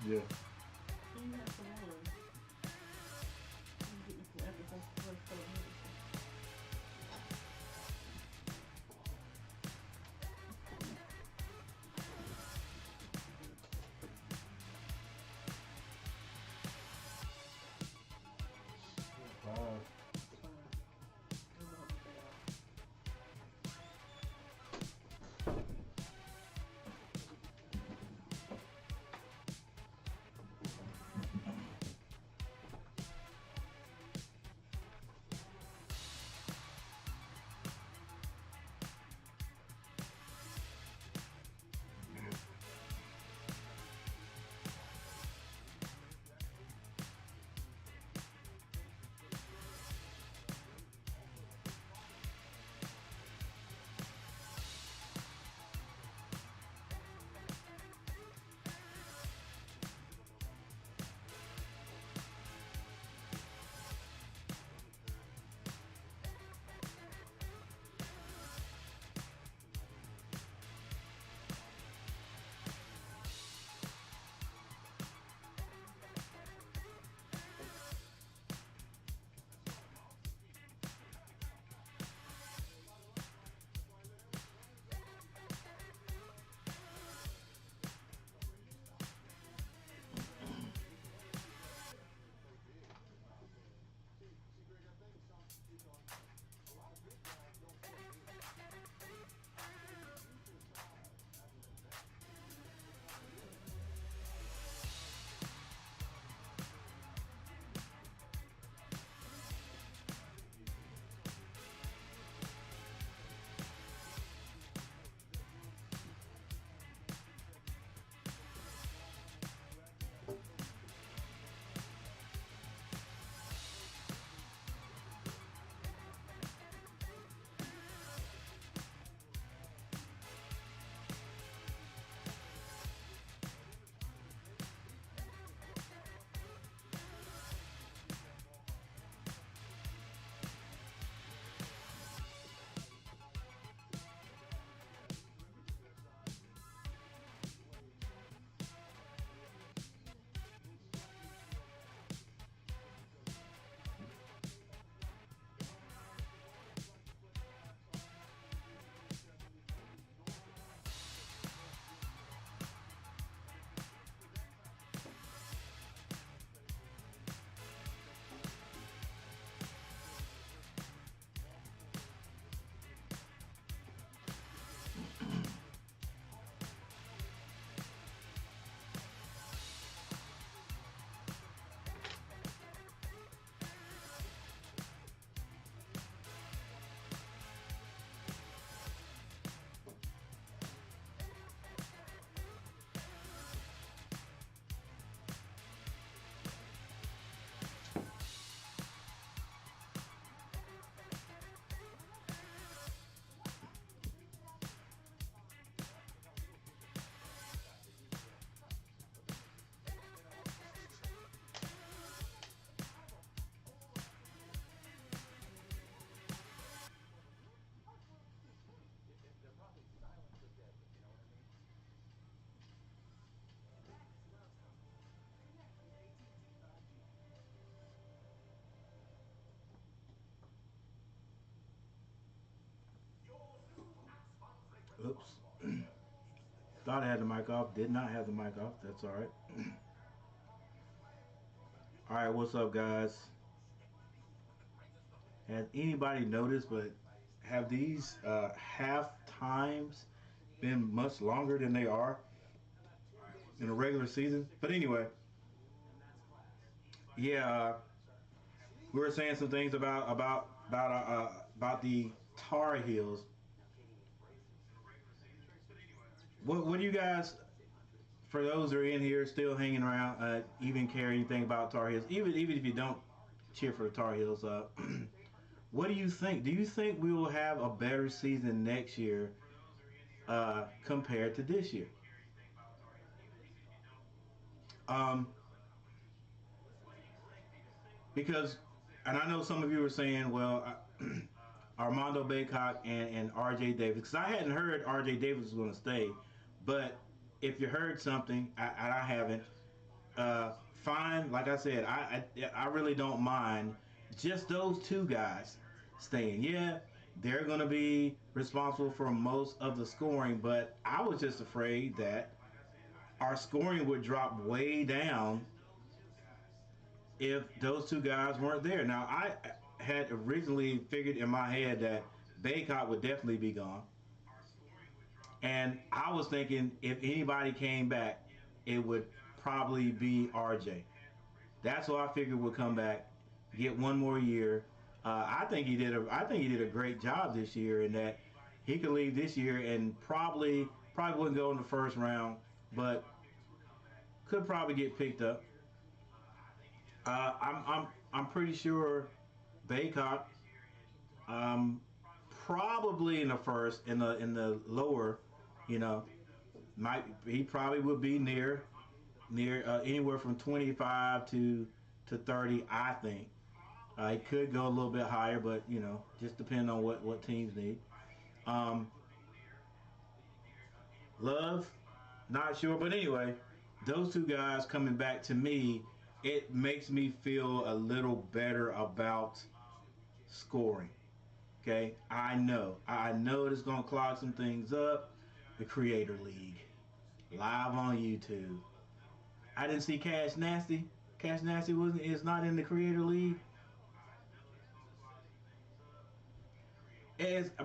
Yeah. He has some more. I'm getting some episodes first for Five. Oops. Thought I had the mic off. Did not have the mic off. That's all right. All right, what's up, guys? Has anybody noticed, but have these half times been much longer than they are in a regular season? But anyway, yeah, we were saying some things about the Tar Heels. What do you guys, for those who are in here still hanging around, even care anything about Tar Heels? Even if you don't cheer for the Tar Heels, what do you think? Do you think we will have a better season next year compared to this year? Um, because, and I know some of you were saying, well, Armando Baycock and R.J. Davis, because I hadn't heard R.J. Davis was going to stay, but if you heard something, and I haven't, fine. Like I said, I really don't mind just those two guys staying. Yeah, they're going to be responsible for most of the scoring, but I was just afraid that our scoring would drop way down if those two guys weren't there. Now, I had originally figured in my head that Baycott would definitely be gone. And I was thinking if anybody came back, it would probably be RJ. That's what I figured would come back, get one more year. I think he did a great job this year in that he could leave this year and probably wouldn't go in the first round, but could probably get picked up. I'm pretty sure Baycott, um, probably in the first, in the lower, you know, might he probably would be near anywhere from 25 to 30. I think it could go a little bit higher, but just depending on what teams need. Um, Love, not sure, but anyway, those two guys coming back to me, it makes me feel a little better about scoring. Okay, I know it's gonna clog some things up. The Creator League, live on YouTube. I didn't see Cash Nasty. Cash Nasty wasn't is not in the Creator League.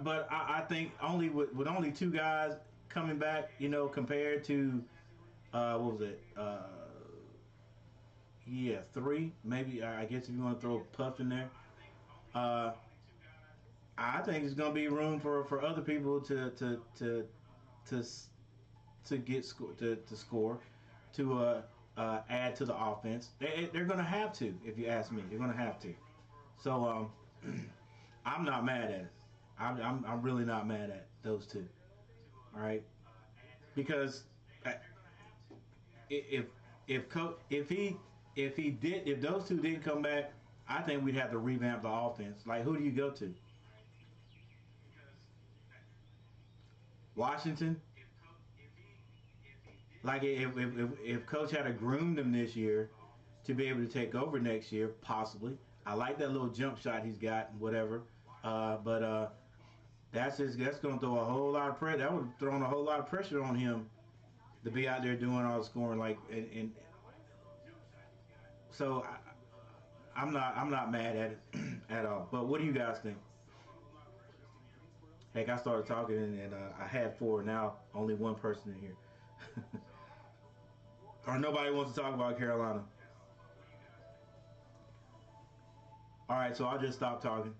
But I think only with only two guys coming back, compared to what was it? Yeah, three maybe. I guess if you want to throw Puff in there, uh, I think there's gonna be room for other people to to get to score to add to the offense. They're gonna have to, if you ask me. They're gonna have to. So I'm not mad at it. I'm really not mad at those two. All right, because if if those two didn't come back, I think we'd have to revamp the offense. Like, who do you go to? Washington. Like, if Coach had to groom them this year to be able to take over next year, possibly. I like that little jump shot he's got, and whatever. But that's going to throw a whole lot of pressure. That would have thrown a whole lot of pressure on him to be out there doing all the scoring. Like, and so I'm not mad at it at all. But what do you guys think? Heck, I started talking and I had four. Now only one person in here, or nobody wants to talk about Carolina. All right, so I'll just stop talking,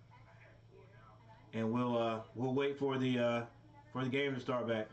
and we'll wait for the game to start back.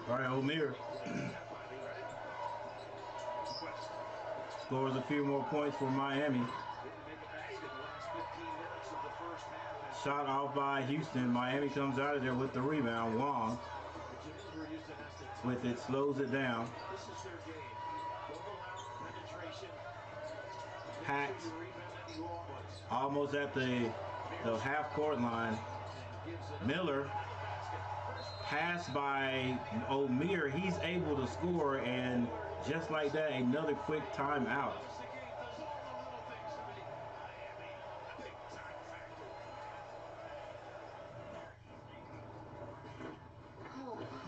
All right, O'Meara scores a few more points for Miami. Shot off by Houston. Miami comes out of there with the rebound. Wong with it, slows it down. Packed almost at the half court line. Miller passed by O'Meara. He's able to score, and just like that, another quick timeout.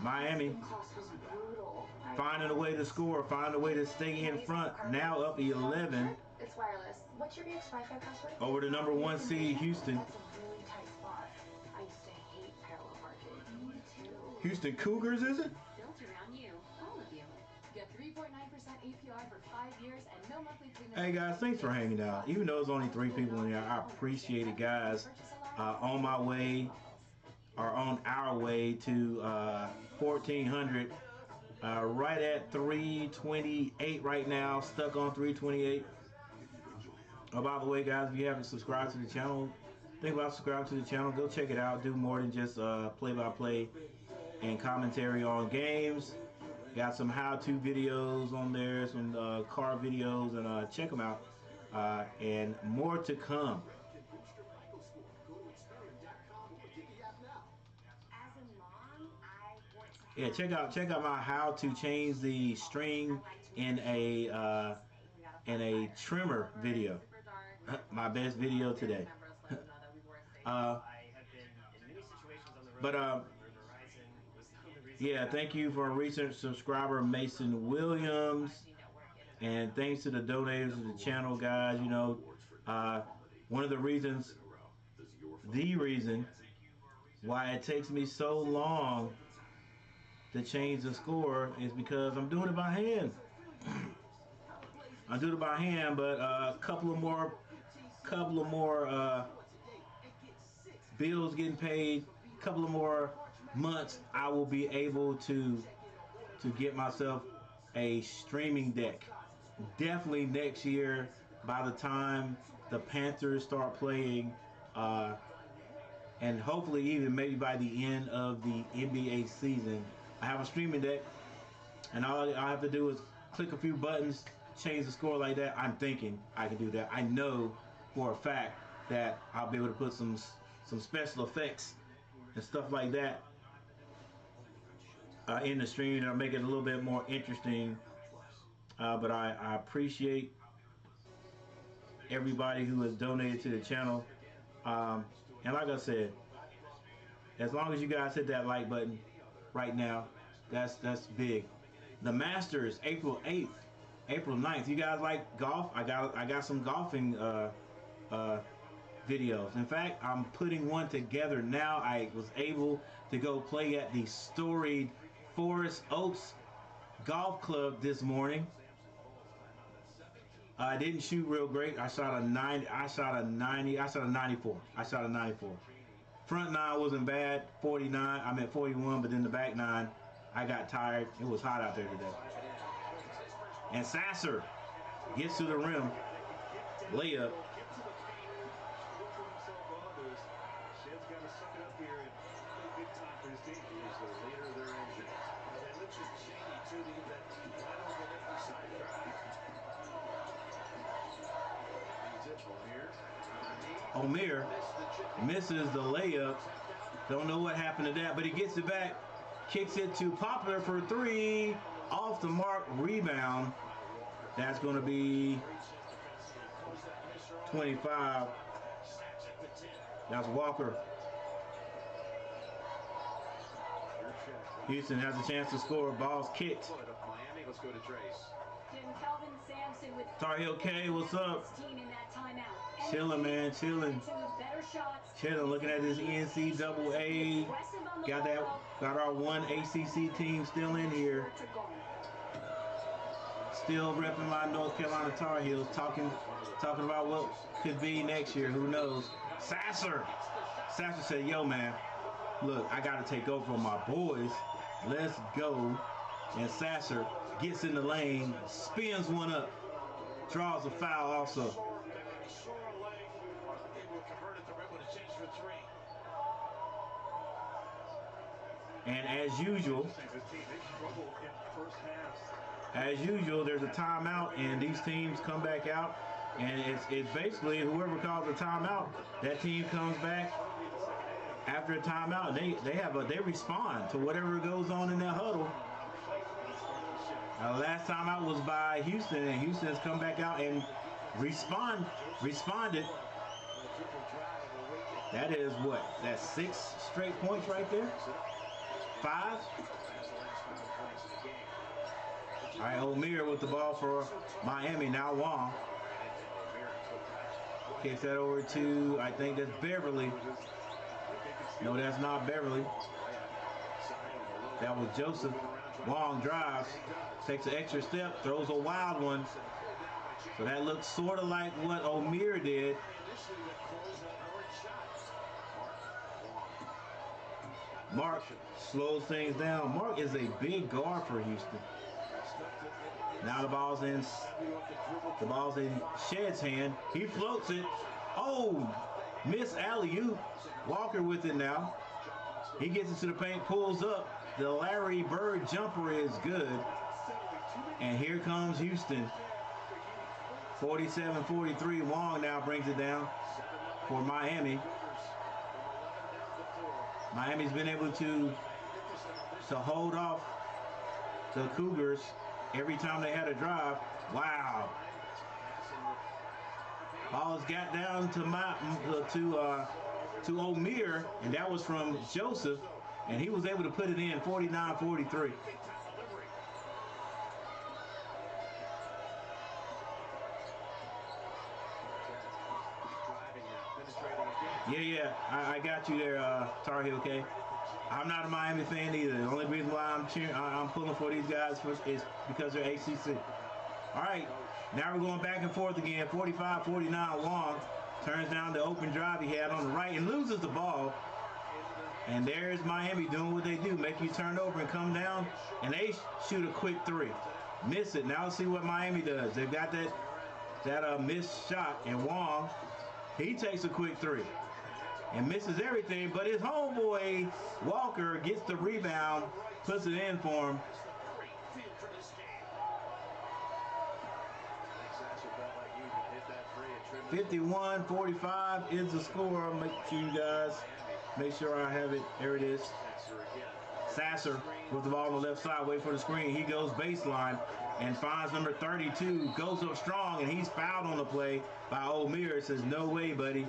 Miami finding a way to score, finding a way to stay in front. Now up 11. It's wireless. What's your BX Wi-Fi password? Over the number 1 seed, Houston. That's a really tight spot. I used to hate parallel parking. Me too. Houston Cougars, is it? Built around you, all of you. Get 3.9% APR for 5 years and no monthly payments. Hey guys, thanks for hanging out. Even though there's only 3 people in here, I appreciate it, guys. On my way, or on our way to 1400. Right at 328 right now, stuck on 328. Oh, by the way, guys, if you haven't subscribed to the channel, think about subscribing to the channel. Go check it out. Do more than just play-by-play and commentary on games. Got some how-to videos on there, some car videos, and check them out. And more to come. Yeah, check out my how to change the string in a trimmer video. My best video today. Yeah, thank you for a recent subscriber, Mason Williams, and thanks to the donators of the channel, guys. You know, one of the reasons, the reason why it takes me so long to change the score is because I'm doing it by hand. I'm doing it by hand, but a couple of more bills getting paid, a couple of more months, I will be able to get myself a streaming deck. Definitely next year, by the time the Panthers start playing, and hopefully even maybe by the end of the NBA season, I have a streaming deck, and all I have to do is click a few buttons, change the score like that. I'm thinking I can do that. I know for a fact that I'll be able to put some special effects and stuff like that in the stream that'll make it a little bit more interesting. But I appreciate everybody who has donated to the channel. And like I said, as long as you guys hit that like button right now, that's big. The Masters, April 8th, April 9th. You guys like golf? I got some golfing videos. In fact, I'm putting one together now. I was able to go play at the storied Forest Oaks Golf Club this morning. I didn't shoot real great. I shot a 94. Front 9 wasn't bad, 49. I'm at 41, but then the back 9, I got tired. It was hot out there today. And Sasser gets to the rim, layup. O'Meara misses the layup. Don't know what happened to that, but he gets it back. Kicks it to Poplar for 3. Off the mark, rebound. That's going to be 25. That's Walker. Houston has a chance to score. Ball's kicked. Let's go to Trace. Tar Heel K, what's up? Chilling, man, chilling. Chilling, looking at this NCAA. Got our one ACC team still in here. Still repping my North Carolina Tar Heels, talking about what could be next year. Who knows? Sasser said, "Yo, man, look, I got to take over for my boys. Let's go. And Sasser gets in the lane, spins one up, draws a foul also. Sore leg. Able to convert it. The Red Bull change for 3. And as usual, there's a timeout, and these teams come back out, and it's basically whoever calls the timeout, that team comes back after a timeout. They respond to whatever goes on in that huddle. Last timeout was by Houston, and Houston has come back out and responded. That is what? That's 6 straight points right there. 5. All right, O'Meara with the ball for Miami. Now Wong kicks that over to, I think that's Beverly. No, that's not Beverly. That was Joseph. Wong drives, takes an extra step, throws a wild one. So that looks sort of like what O'Meara did. Mark slows things down. Mark is a big guard for Houston. Now the ball's in Shedd's hand. He floats it. Oh, miss alley-oop. Walker with it now. He gets into the paint, pulls up. The Larry Bird jumper is good. And here comes Houston. 47-43. Wong now brings it down for Miami. Miami's been able to hold off the Cougars every time they had a drive. Wow. Ball's got down to O'Meara, and that was from Joseph, and he was able to put it in 49-43. Yeah, I got you there, Tar Heel, okay? I'm not a Miami fan either. The only reason why I'm pulling for these guys is because they're ACC. All right, now we're going back and forth again. 45-49, Wong turns down the open drive he had on the right and loses the ball. And there's Miami doing what they do, make you turn over and come down, and they shoot a quick 3. Miss it. Now let's see what Miami does. They've got that missed shot, and Wong, he takes a quick 3. And misses everything, but his homeboy Walker gets the rebound, puts it in for him. 51-45 is the score. Make sure I have it. There it is. Sasser with the ball on the left side, wait for the screen. He goes baseline and finds number 32, goes up strong, and he's fouled on the play by O'Meara. Says, no way, buddy.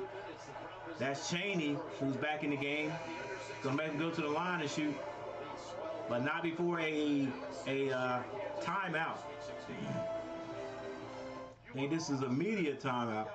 That's Chaney, who's back in the game. Gonna make him go to the line and shoot, but not before a timeout. I think this is a media timeout.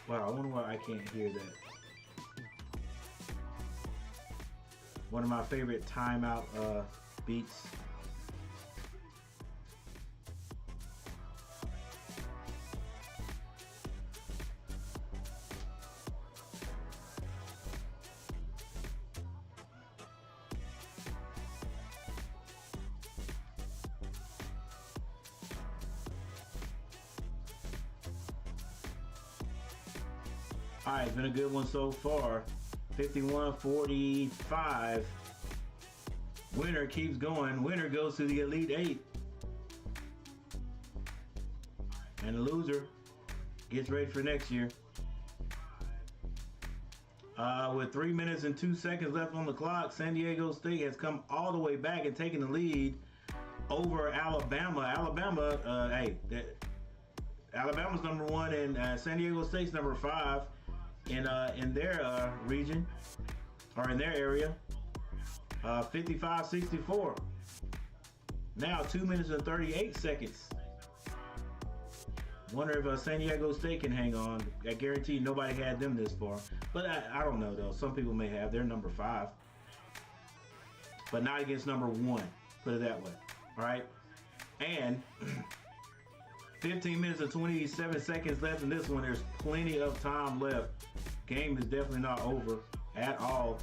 Wow, I wonder why I can't hear that. One of my favorite timeout beats. All right, it's been a good one so far. 51-45. Winner keeps going. Winner goes to the Elite 8. And the loser gets ready for next year. With 3 minutes and 2 seconds left on the clock, San Diego State has come all the way back and taken the lead over Alabama. Alabama's number 1 and San Diego State's number 5 in their region or in their area. 55-64. Now 2 minutes and 38 seconds. Wonder if San Diego State can hang on. I guarantee nobody had them this far. But I don't know, though. Some people may have. They're number 5. But not against number 1. Put it that way. All right? And 15 minutes and 27 seconds left in this one. There's plenty of time left. Game is definitely not over at all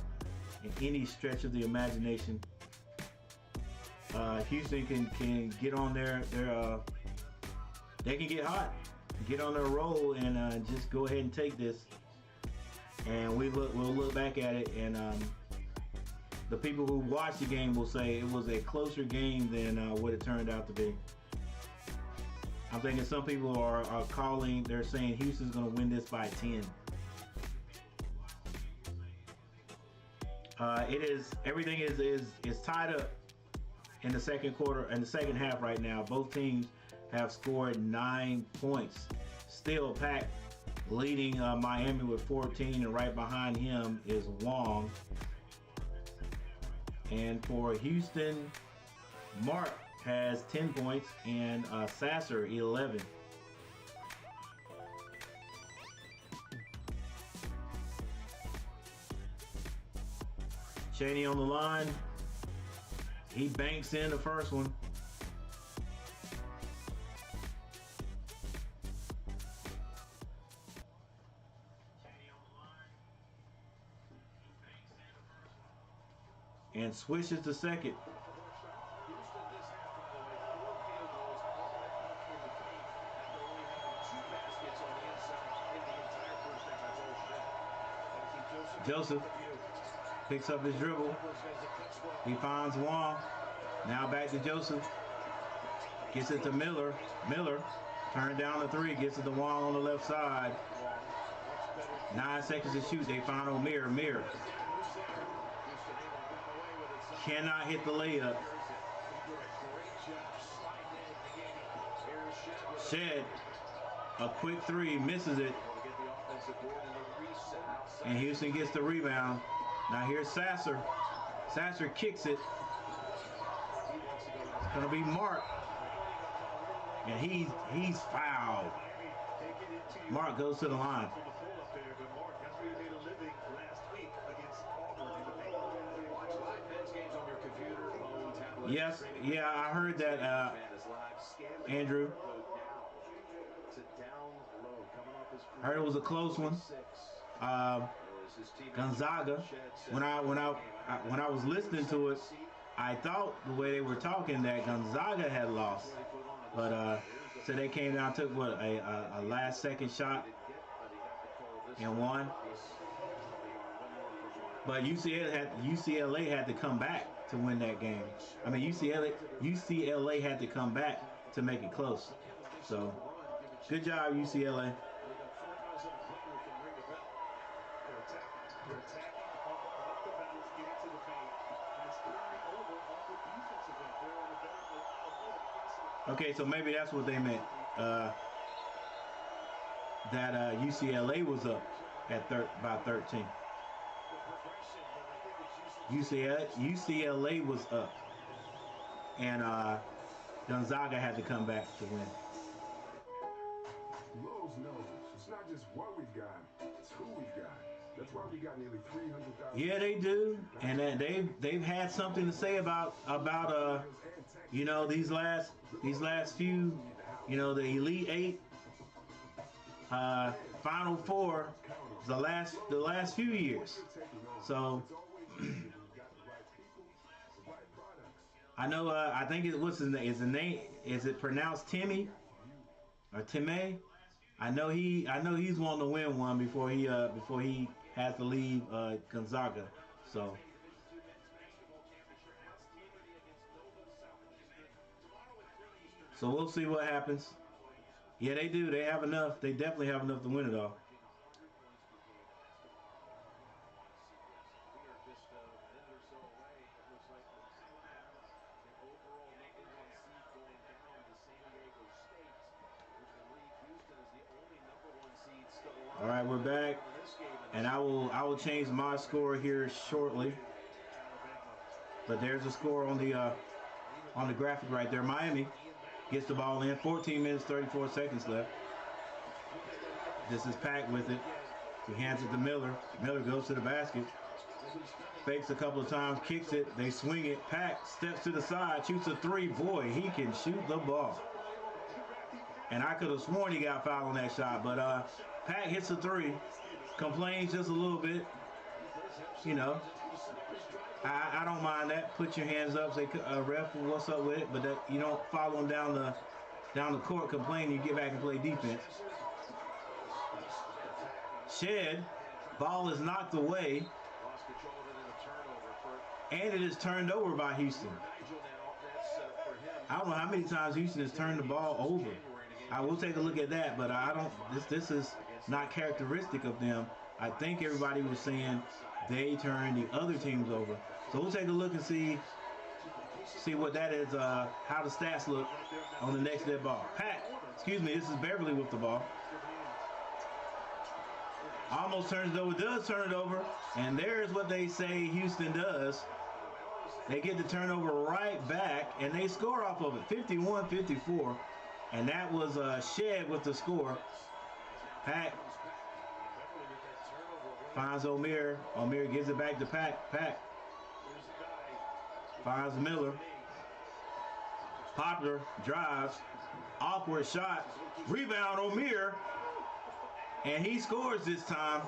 in any stretch of the imagination. Houston can get on they can get hot, get on their roll, and just go ahead and take this. And we'll look back at it, and the people who watched the game will say it was a closer game than what it turned out to be. I'm thinking some people are calling. They're saying Houston's going to win this by 10. Everything is tied up in the second quarter and the second half right now. Both teams have scored 9 points. Still, Pack leading Miami with 14, and right behind him is Wong. And for Houston, Mark has 10 points and Sasser 11. Cheney on the line. He banks in the first one. And swishes the second. Houston this half, by the way, 4 field goals, all in the paint, after only having 2 baskets on the inside in the entire first half. That's all shit. Gotta keep Joseph picks up his dribble. He finds Wong. Now back to Joseph. Gets it to Miller. Miller turned down the 3. Gets it to Wong on the left side. 9 seconds to shoot. They find O'Meara. Mir cannot hit the layup. Shed, a quick 3, misses it. And Houston gets the rebound. Now here's Sasser. Sasser kicks it. It's gonna be Mark. And he's fouled. Mark goes to the line. Yes, yeah, I heard that, Andrew. I heard it was a close one. Gonzaga. When I was listening to it, I thought the way they were talking that Gonzaga had lost, but so they came down, took what a last second shot and won. But UCLA had to come back to win that game. I mean, UCLA had to come back to make it close. So, good job, UCLA. Okay, so maybe that's what they meant. That UCLA was up at by 13. UCLA was up, and Gonzaga had to come back to win. Lowe's knows it's not just what we've got, it's who we've got. That's why we got nearly 300,000. Yeah, they do, and they've had something to say about you know, these last few, you know, the Elite 8, Final 4, the last few years. So I know. I think what's his name? Is it pronounced Timmy or Timmy? I know he's wanting to win one before he has to leave Gonzaga. So we'll see what happens. Yeah, they do. They have enough. They definitely have enough to win it all. All right, we're back, and I will change my score here shortly. But there's a score on the graphic right there. Miami gets the ball in. 14 minutes, 34 seconds left. This is Pack with it. He hands it to Miller. Miller goes to the basket. Fakes a couple of times, kicks it. They swing it. Pack steps to the side, shoots a three. Boy, he can shoot the ball. And I could have sworn he got fouled on that shot. But Pack hits a three. Complains just a little bit. You know, I don't mind that. Put your hands up, say, ref, what's up with it? But that, you don't follow him down the court, complain, you get back and play defense. Shed, ball is knocked away. And it is turned over by Houston. I don't know how many times Houston has turned the ball over. I will take a look at that, but I don't. This is not characteristic of them. I think everybody was saying they turned the other teams over. So we'll take a look and see what that is. How the stats look on the next dead ball. This is Beverly with the ball. Almost turns it over. Does turn it over, and there's what they say Houston does. They get the turnover right back, and they score off of it, 51-54. And that was Shed with the score. Pack finds Omir. Omir gives it back to Pack. Pack finds Miller. Poplar drives. Awkward shot. Rebound, Omir. And he scores this time.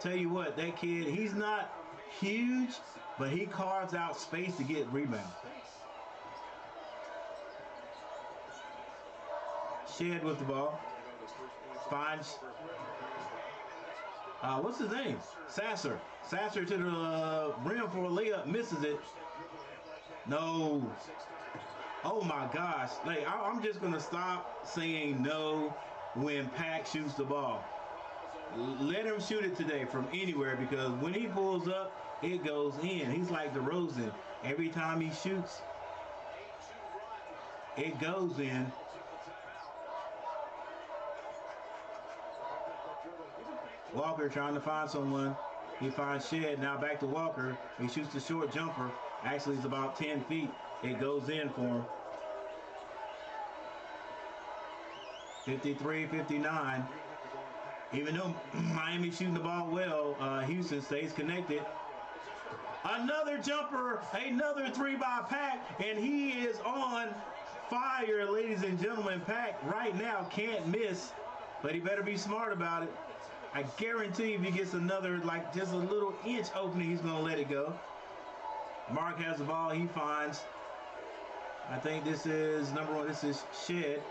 Tell you what, that kid, he's not huge, but he carves out space to get rebounds. Shed with the ball. Finds, what's his name? Sasser. Sasser to the rim for a layup. Misses it. No. Oh my gosh. Like, I'm just going to stop saying no when Pack shoots the ball. Let him shoot it today from anywhere, because when he pulls up, it goes in. He's like DeRozan. Every time he shoots, it goes in. Walker trying to find someone. He finds Shed. Now back to Walker. He shoots the short jumper. Actually, it's about 10 feet. It goes in for him. 53-59. Even though Miami shooting the ball well, Houston stays connected. Another jumper, another three by Pack, and he is on fire, ladies and gentlemen. Pack right now can't miss, but he better be smart about it. I guarantee if he gets another, like just a little inch opening, he's gonna let it go. Mark has the ball, he finds, I think this is number one, this is Shed.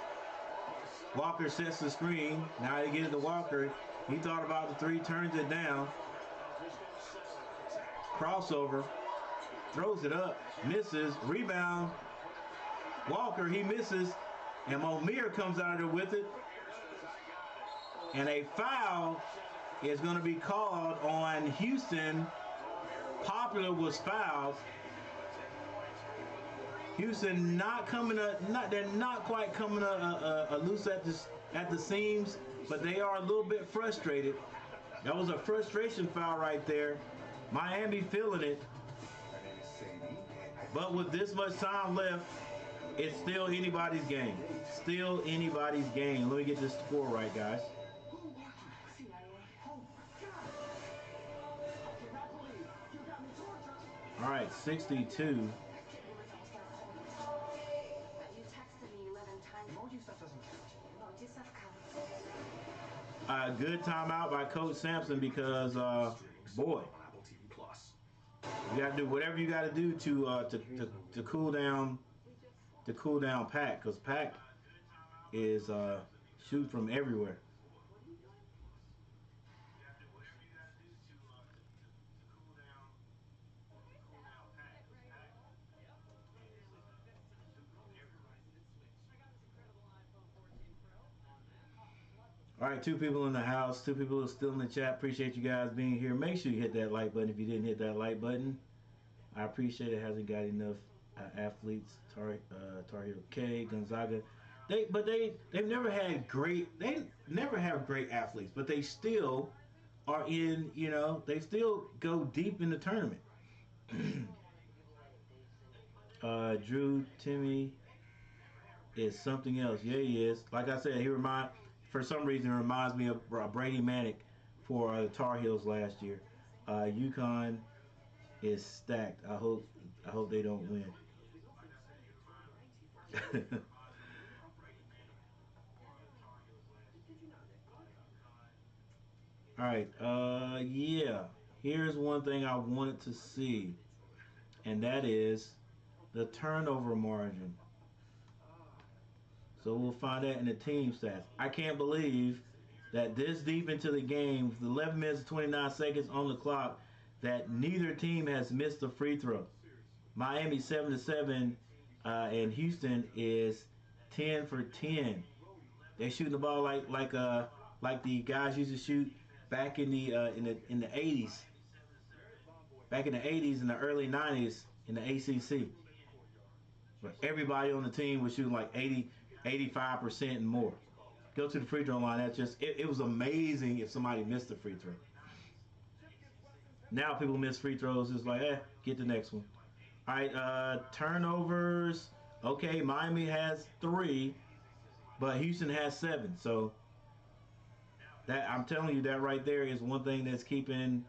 Walker sets the screen. Now they get it to Walker. He thought about the three, turns it down. Crossover. Throws it up. Misses. Rebound. Walker, he misses. And Omir comes out of there with it. And a foul is going to be called on Houston. Poplar was fouled. Houston not coming up, they're not quite coming up loose at the seams, but they are a little bit frustrated. That was a frustration foul right there. Miami feeling it. But with this much time left, it's still anybody's game. Still anybody's game. Let me get this score right, guys. All right, 62. Good timeout by Coach Sampson, because boy, you got to do whatever you got to do to cool down Pack, because Pack is shoot from everywhere. All right, 2 people in the house, 2 people are still in the chat. Appreciate you guys being here. Make sure you hit that like button if you didn't hit that like button. I appreciate it. Hasn't got enough athletes. Tar Heel K, Gonzaga. They've never had great. They never have great athletes, but they still are in. You know, they still go deep in the tournament. Drew Timmy is something else. Yeah, he is. Like I said, for some reason, reminds me of Brady Manick for the Tar Heels last year. UConn is stacked. I hope they don't win. All right. Yeah. Here's one thing I wanted to see, and that is the turnover margin. So we'll find that in the team stats. I can't believe that this deep into the game, with 11 minutes and 29 seconds on the clock, that neither team has missed a free throw. Miami 7-7, and Houston is 10 for 10. They're shooting the ball like the guys used to shoot back in the 80s, back in the 80s and the early 90s in the ACC. But everybody on the team was shooting like 85% and more. Go to the free throw line. It was amazing if somebody missed a free throw. Now people miss free throws. It's like, get the next one. All right, turnovers. Okay, Miami has 3, but Houston has 7. So that, I'm telling you, that right there is one thing that's keeping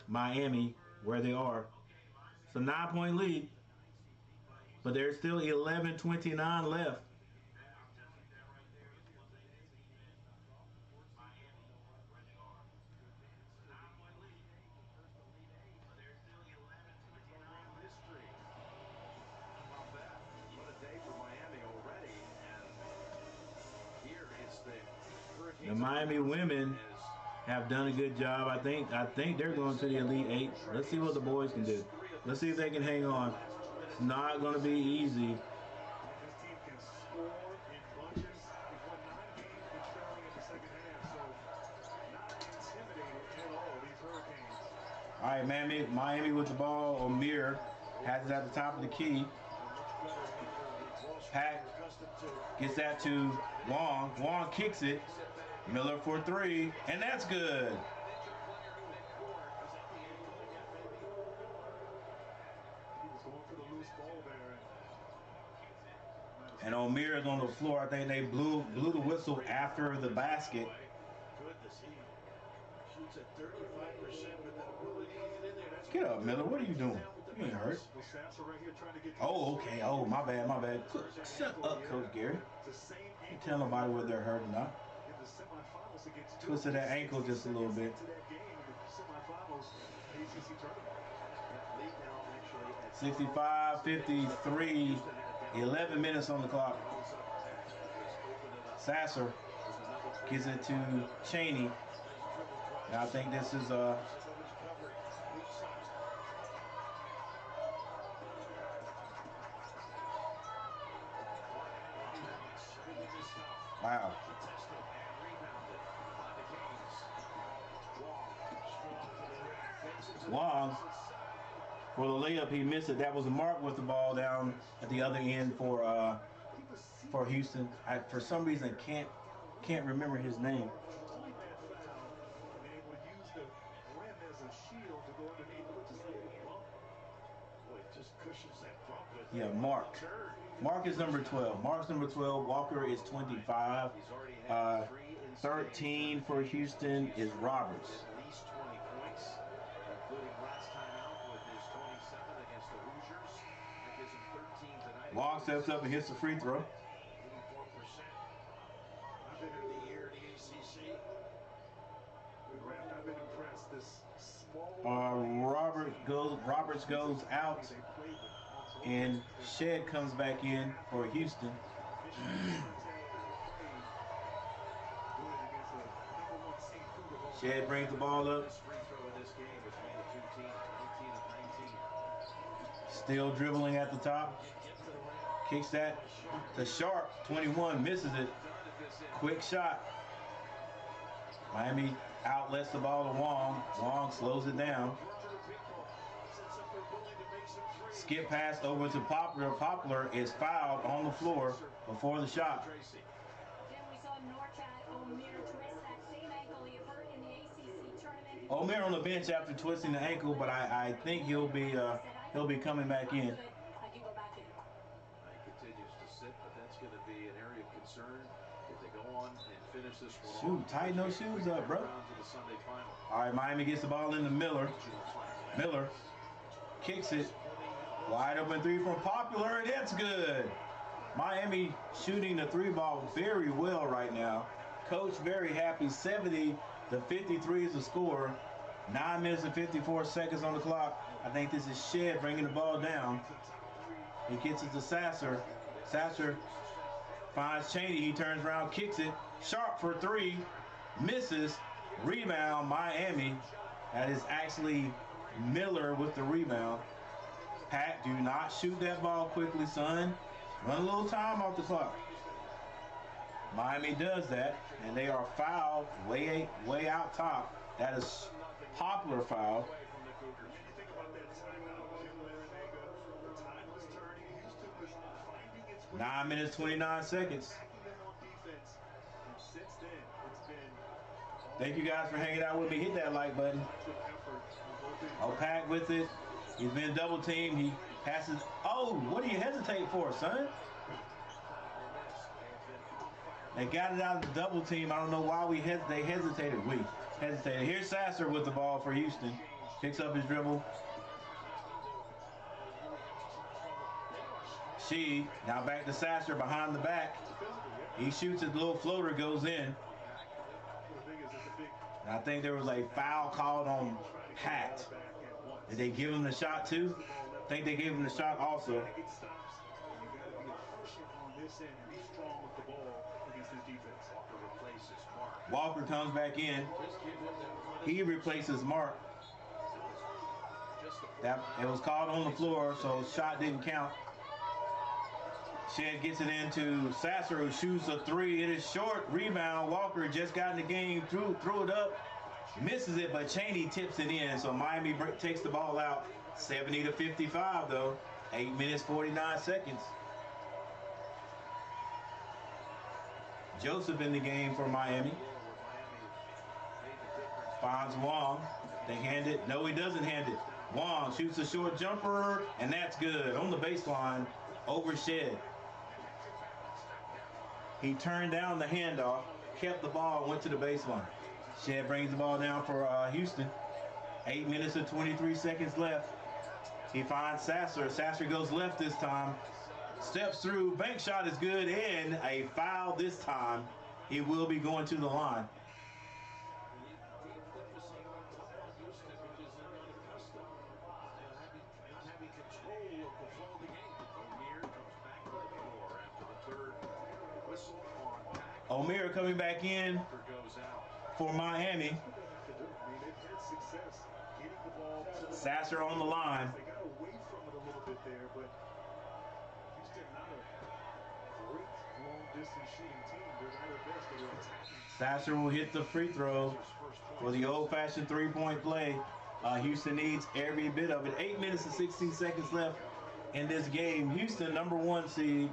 Miami where they are. It's a 9-point lead, but there's still 11:29 left. The Miami women have done a good job. I think they're going to the Elite 8. Let's see what the boys can do. Let's see if they can hang on. It's not going to be easy. This team can score in bunches. They've won 9 games and trailing in the second half, so not intimidated at all, these Hurricanes. All right, Miami with the ball. O'Meara has it at the top of the key. Pack gets that to Wong. Wong kicks it. Miller for 3, and that's good. And O'Meara's on the floor. I think they blew the whistle after the basket. Get up, Miller. What are you doing? You ain't hurt. Oh, okay. Oh, my bad. Shut up, Coach Gary. You tell nobody whether they're hurt or not. Twisted that ankle just a little bit. 65-53, 11 minutes on the clock. Sasser gives it to Chaney. And I think this is wow. Wong for the layup, he missed it. That was Mark with the ball down at the other end for Houston. I, for some reason, can't remember his name. Yeah, Mark. Mark is number 12. Mark's number 12. Walker is 25. 13 for Houston is Roberts. Wong steps up and hits the free throw. Roberts goes out, and Shed comes back in for Houston. Shed brings the ball up. Still dribbling at the top. Kicks that to Sharp. 21 misses it. Quick shot. Miami outlets the ball to Wong. Wong slows it down. Skip pass over to Poplar. Poplar is fouled on the floor before the shot. O'Meara on the bench after twisting the ankle, but I think he'll be coming back in. concerned if they go on and finish this one. Shoot, tighten those shoes up, bro. To the Sunday final. All right, Miami gets the ball into Miller. Miller kicks it. Wide open three from Popular, and it's good. Miami shooting the three ball very well right now. Coach very happy. 70-53 is the score. 9 minutes and 54 seconds on the clock. I think this is Shed bringing the ball down. He gets it to Sasser. Sasser finds Chaney. He turns around, kicks it. Sharp for three. Misses. Rebound, Miami. That is actually Miller with the rebound. Pat, do not shoot that ball quickly, son. Run a little time off the clock. Miami does that, and they are fouled way out top. That is Popular foul. 9 minutes, 29 seconds. Thank you guys for hanging out with me. Hit that like button. Pack with it. He's been double teamed. He passes. Oh, what do you hesitate for, son? They got it out of the double team. I don't know why they hesitated. We hesitated. Here's Sasser with the ball for Houston. Picks up his dribble. She now back to Sasser behind the back. He shoots, his little floater goes in. And I think there was a foul called on Pat. Did they give him the shot too? I think they gave him the shot also. Walker comes back in. He replaces Mark. It was called on the floor, so shot didn't count. Shed gets it into Sasser, who shoots a three. It is short. Rebound. Walker just got in the game, threw it up, misses it, but Chaney tips it in. So Miami takes the ball out. 70-55 though. 8 minutes 49 seconds. Joseph in the game for Miami. Finds Wong. They hand it. No, he doesn't hand it. Wong shoots a short jumper, and that's good. On the baseline, over Shed. He turned down the handoff, kept the ball, went to the baseline. Shed brings the ball down for Houston. 8 minutes and 23 seconds left. He finds Sasser. Sasser goes left this time. Steps through. Bank shot is good, and a foul this time. He will be going to the line. O'Meara coming back in for Miami. Sasser on the line. They got away from it a little bit there, but Houston not a great long-distance shooting team. They're not their best, but they're attacking. Sasser will hit the free throw for the old-fashioned three-point play. Houston needs every bit of it. 8 minutes and 16 seconds left in this game. Houston, number 1 seed,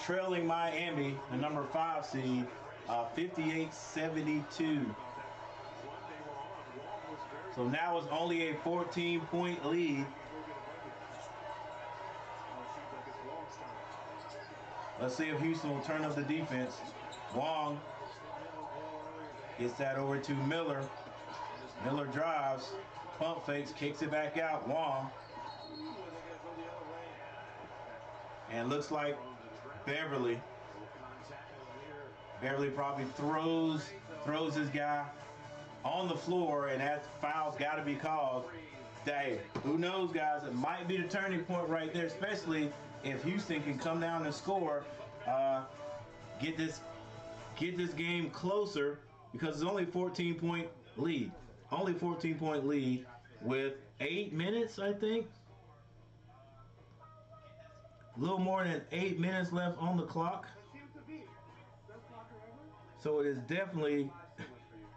trailing Miami, the number 5 seed, 58-72. So now it's only a 14-point lead. Let's see if Houston will turn up the defense. Wong gets that over to Miller. Miller drives, pump fakes, kicks it back out. Wong. And looks like Beverly probably throws his guy on the floor, and that foul's got to be called. Dang, who knows, guys? It might be the turning point right there, especially if Houston can come down and score, get this game closer, because it's only a 14-point lead. Only 14-point lead with 8 minutes, I think. A little more than 8 minutes left on the clock. So it is definitely,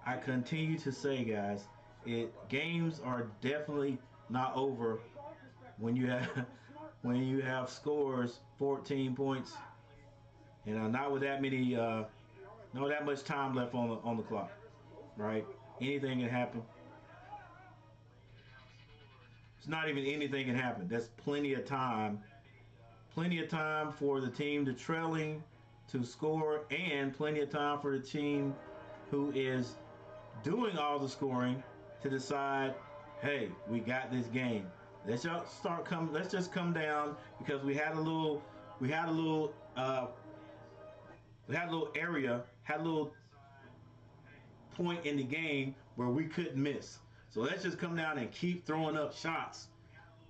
I continue to say, guys, games are definitely not over when you have scores 14 points, and not with that many, not that much time left on the clock, right? Anything can happen. It's not even anything can happen. That's plenty of time. Plenty of time for the team to trailing to score and plenty of time for the team who is doing all the scoring to decide, hey, we got this game. Let's just come down, because we had a little point in the game where we couldn't miss. So let's just come down and keep throwing up shots,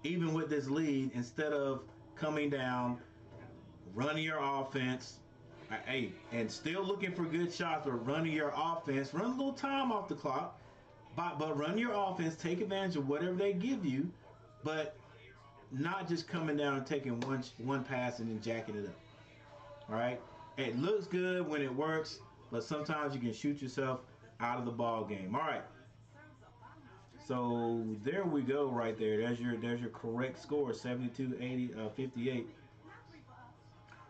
even with this lead, instead of coming down, running your offense, and still looking for good shots, but running your offense, run a little time off the clock, but run your offense, take advantage of whatever they give you, but not just coming down and taking one pass and then jacking it up. All right, it looks good when it works, but sometimes you can shoot yourself out of the ball game. All right, so there we go, right there. There's your correct score, 72-58.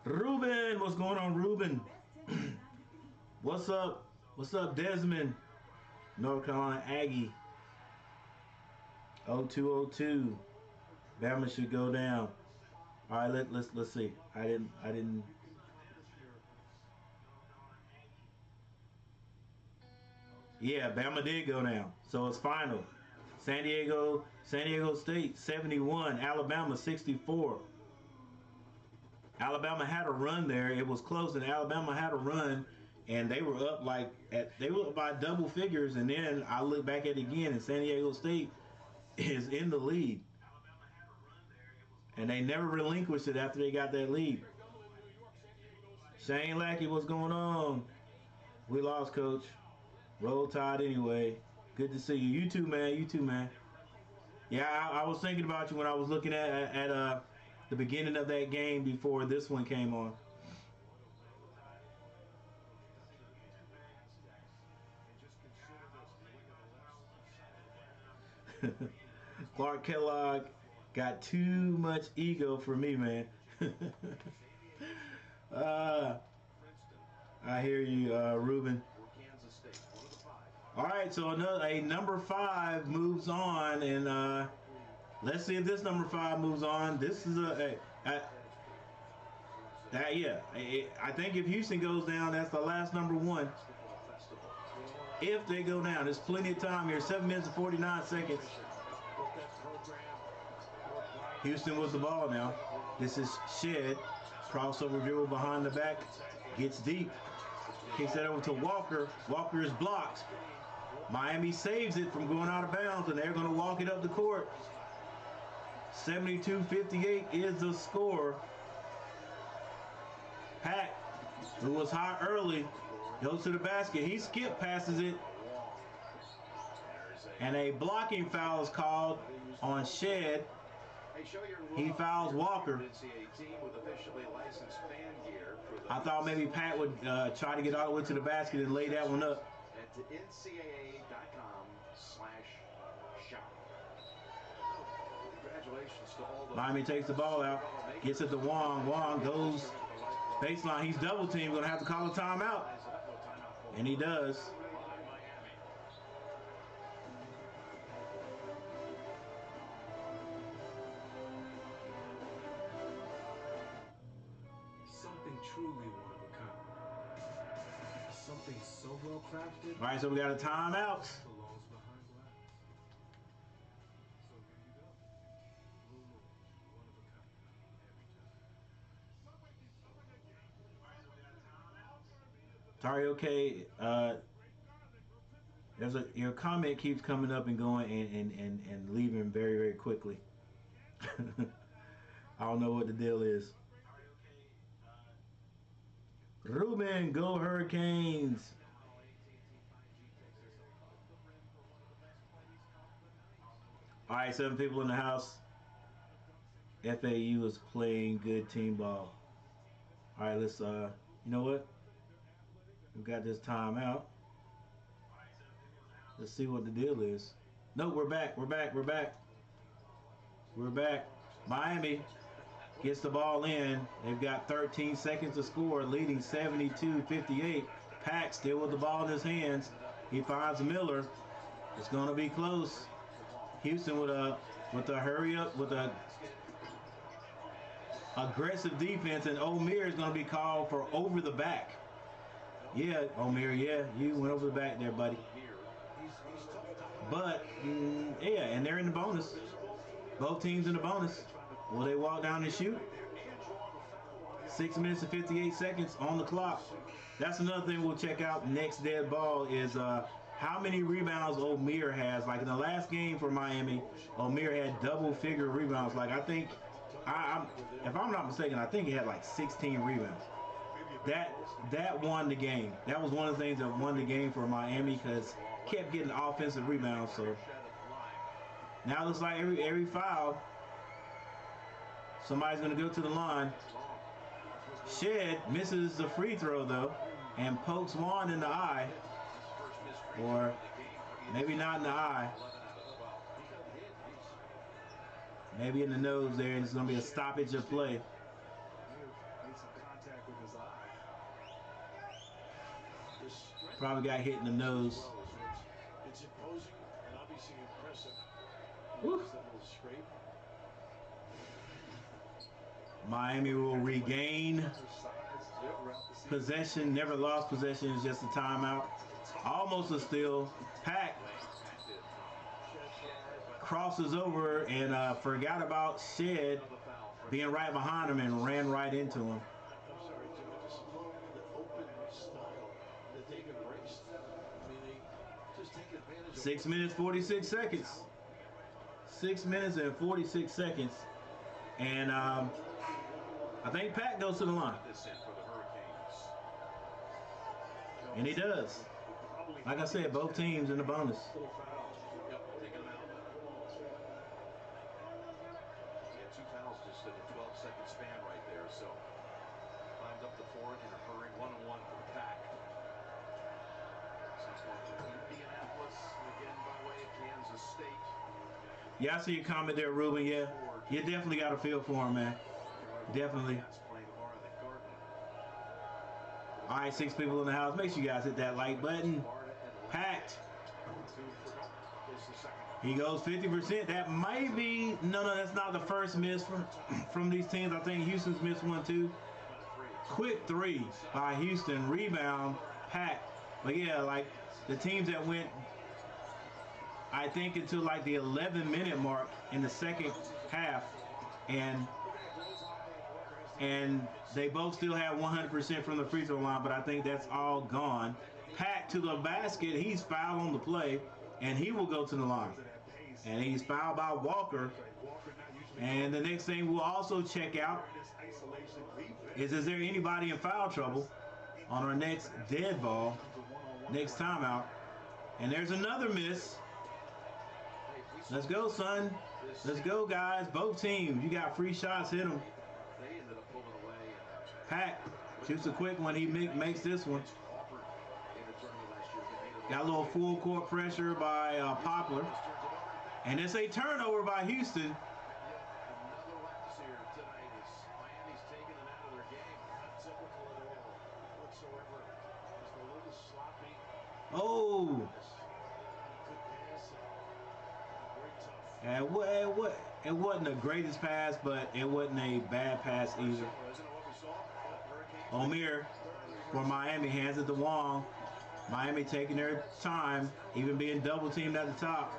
Ruben, what's going on, Ruben? What's up? What's up, Desmond? North Carolina Aggie. 0202. Bama should go down. All right, let's see. I didn't. Yeah, Bama did go down. So it's final. San Diego State 71, Alabama 64. Alabama had a run there. It was close, and Alabama had a run, and they were up by double figures. And then I look back at it again, and San Diego State is in the lead, and they never relinquished it after they got that lead. Shane Lackey, what's going on? We lost, Coach. Roll Tide anyway. Good to see you. You too, man. You too, man. Yeah, I was thinking about you when I was looking at the beginning of that game before this one came on. Clark Kellogg got too much ego for me, man. I hear you, Ruben. All right, so a number 5 moves on, and let's see if this number 5 moves on. This is I think if Houston goes down, that's the last number 1. If they go down, there's plenty of time here. 7 minutes and 49 seconds. Houston with the ball now. This is Shed. Crossover dribble behind the back. Gets deep. Kicks that over to Walker. Walker is blocked. Miami saves it from going out of bounds, and they're going to walk it up the court. 72-58 is the score. Pack, who was hot early, goes to the basket. He skip passes it, and a blocking foul is called on Shed. He fouls Walker. I thought maybe Pat would try to get all the way to the basket and lay that one up. To ncaa.com/shop. Congratulations to all the Miami takes the ball out, gets it to Wong. Wong goes baseline. He's double teamed. Gonna have to call a timeout, and he does. Something truly one of a kind. Something so well crafted. All right, so we got a timeout. Belongs behind glass. So here you go. Blue Moon, one of a kind, every time. Tarioke, your comment keeps coming up and going and leaving very, very quickly. I don't know what the deal is. Ruben, go Hurricanes. All right, 7 people in the house. FAU is playing good team ball. All right, let's, you know what? We've got this timeout. Let's see what the deal is. No, we're back. We're back. Miami gets the ball in. They've got 13 seconds to score, leading 72-58. Pack still with the ball in his hands. He finds Miller. It's going to be close. Houston with a hurry up, with a aggressive defense, and Omer is going to be called for over the back. Yeah, Omer, yeah, you went over the back there, buddy. But, yeah, and they're in the bonus. Both teams in the bonus. Will they walk down and shoot? 6 minutes and 58 seconds on the clock. That's another thing we'll check out next dead ball is how many rebounds Omer has. Like in the last game for Miami, Omer had double-figure rebounds. Like I think, if I'm not mistaken, I think he had like 16 rebounds. That won the game. That was one of the things that won the game for Miami because kept getting offensive rebounds. So now it looks like every foul, somebody's going to go to the line. Shed misses the free throw though and pokes Juan in the eye, or maybe not in the eye, maybe in the nose there, and it's going to be a stoppage of play. Probably got hit in the nose. It's imposing and obviously impressive. Woo. Miami will regain possession. Never lost possession. It's just a timeout. Almost a steal. Pack crosses over and forgot about Shed being right behind him and ran right into him. 6 minutes, 46 seconds. 6 minutes and 46 seconds. And I think Pat goes to the line. And he does. Like I said, both teams in the bonus. Yeah, I see your comment there, Ruben. Yeah, you definitely got a feel for him, man. Definitely. All right, 6 people in the house. Make sure you guys hit that like button. Packed. He goes 50%. That might be no, that's not the first miss from these teams. I think Houston's missed one too. Quick 3 by Houston. Rebound. Packed. But yeah, like the teams that went, I think, until like the 11-minute mark in the second half, and they both still have 100% from the free throw line, but I think that's all gone. Packed to the basket. He's fouled on the play, and he will go to the line. And he's fouled by Walker. And the next thing we'll also check out is there anybody in foul trouble on our next dead ball, next timeout. And there's another miss. Let's go, son. Let's go, guys. Both teams. You got free shots. Hit them. Pack shoots a quick one. He makes this one. Got a little full court pressure by Poplar. And it's a turnover by Houston. Oh. And it wasn't the greatest pass, but it wasn't a bad pass either. Omer for Miami hands it to Wong. Miami taking their time, even being double teamed at the top.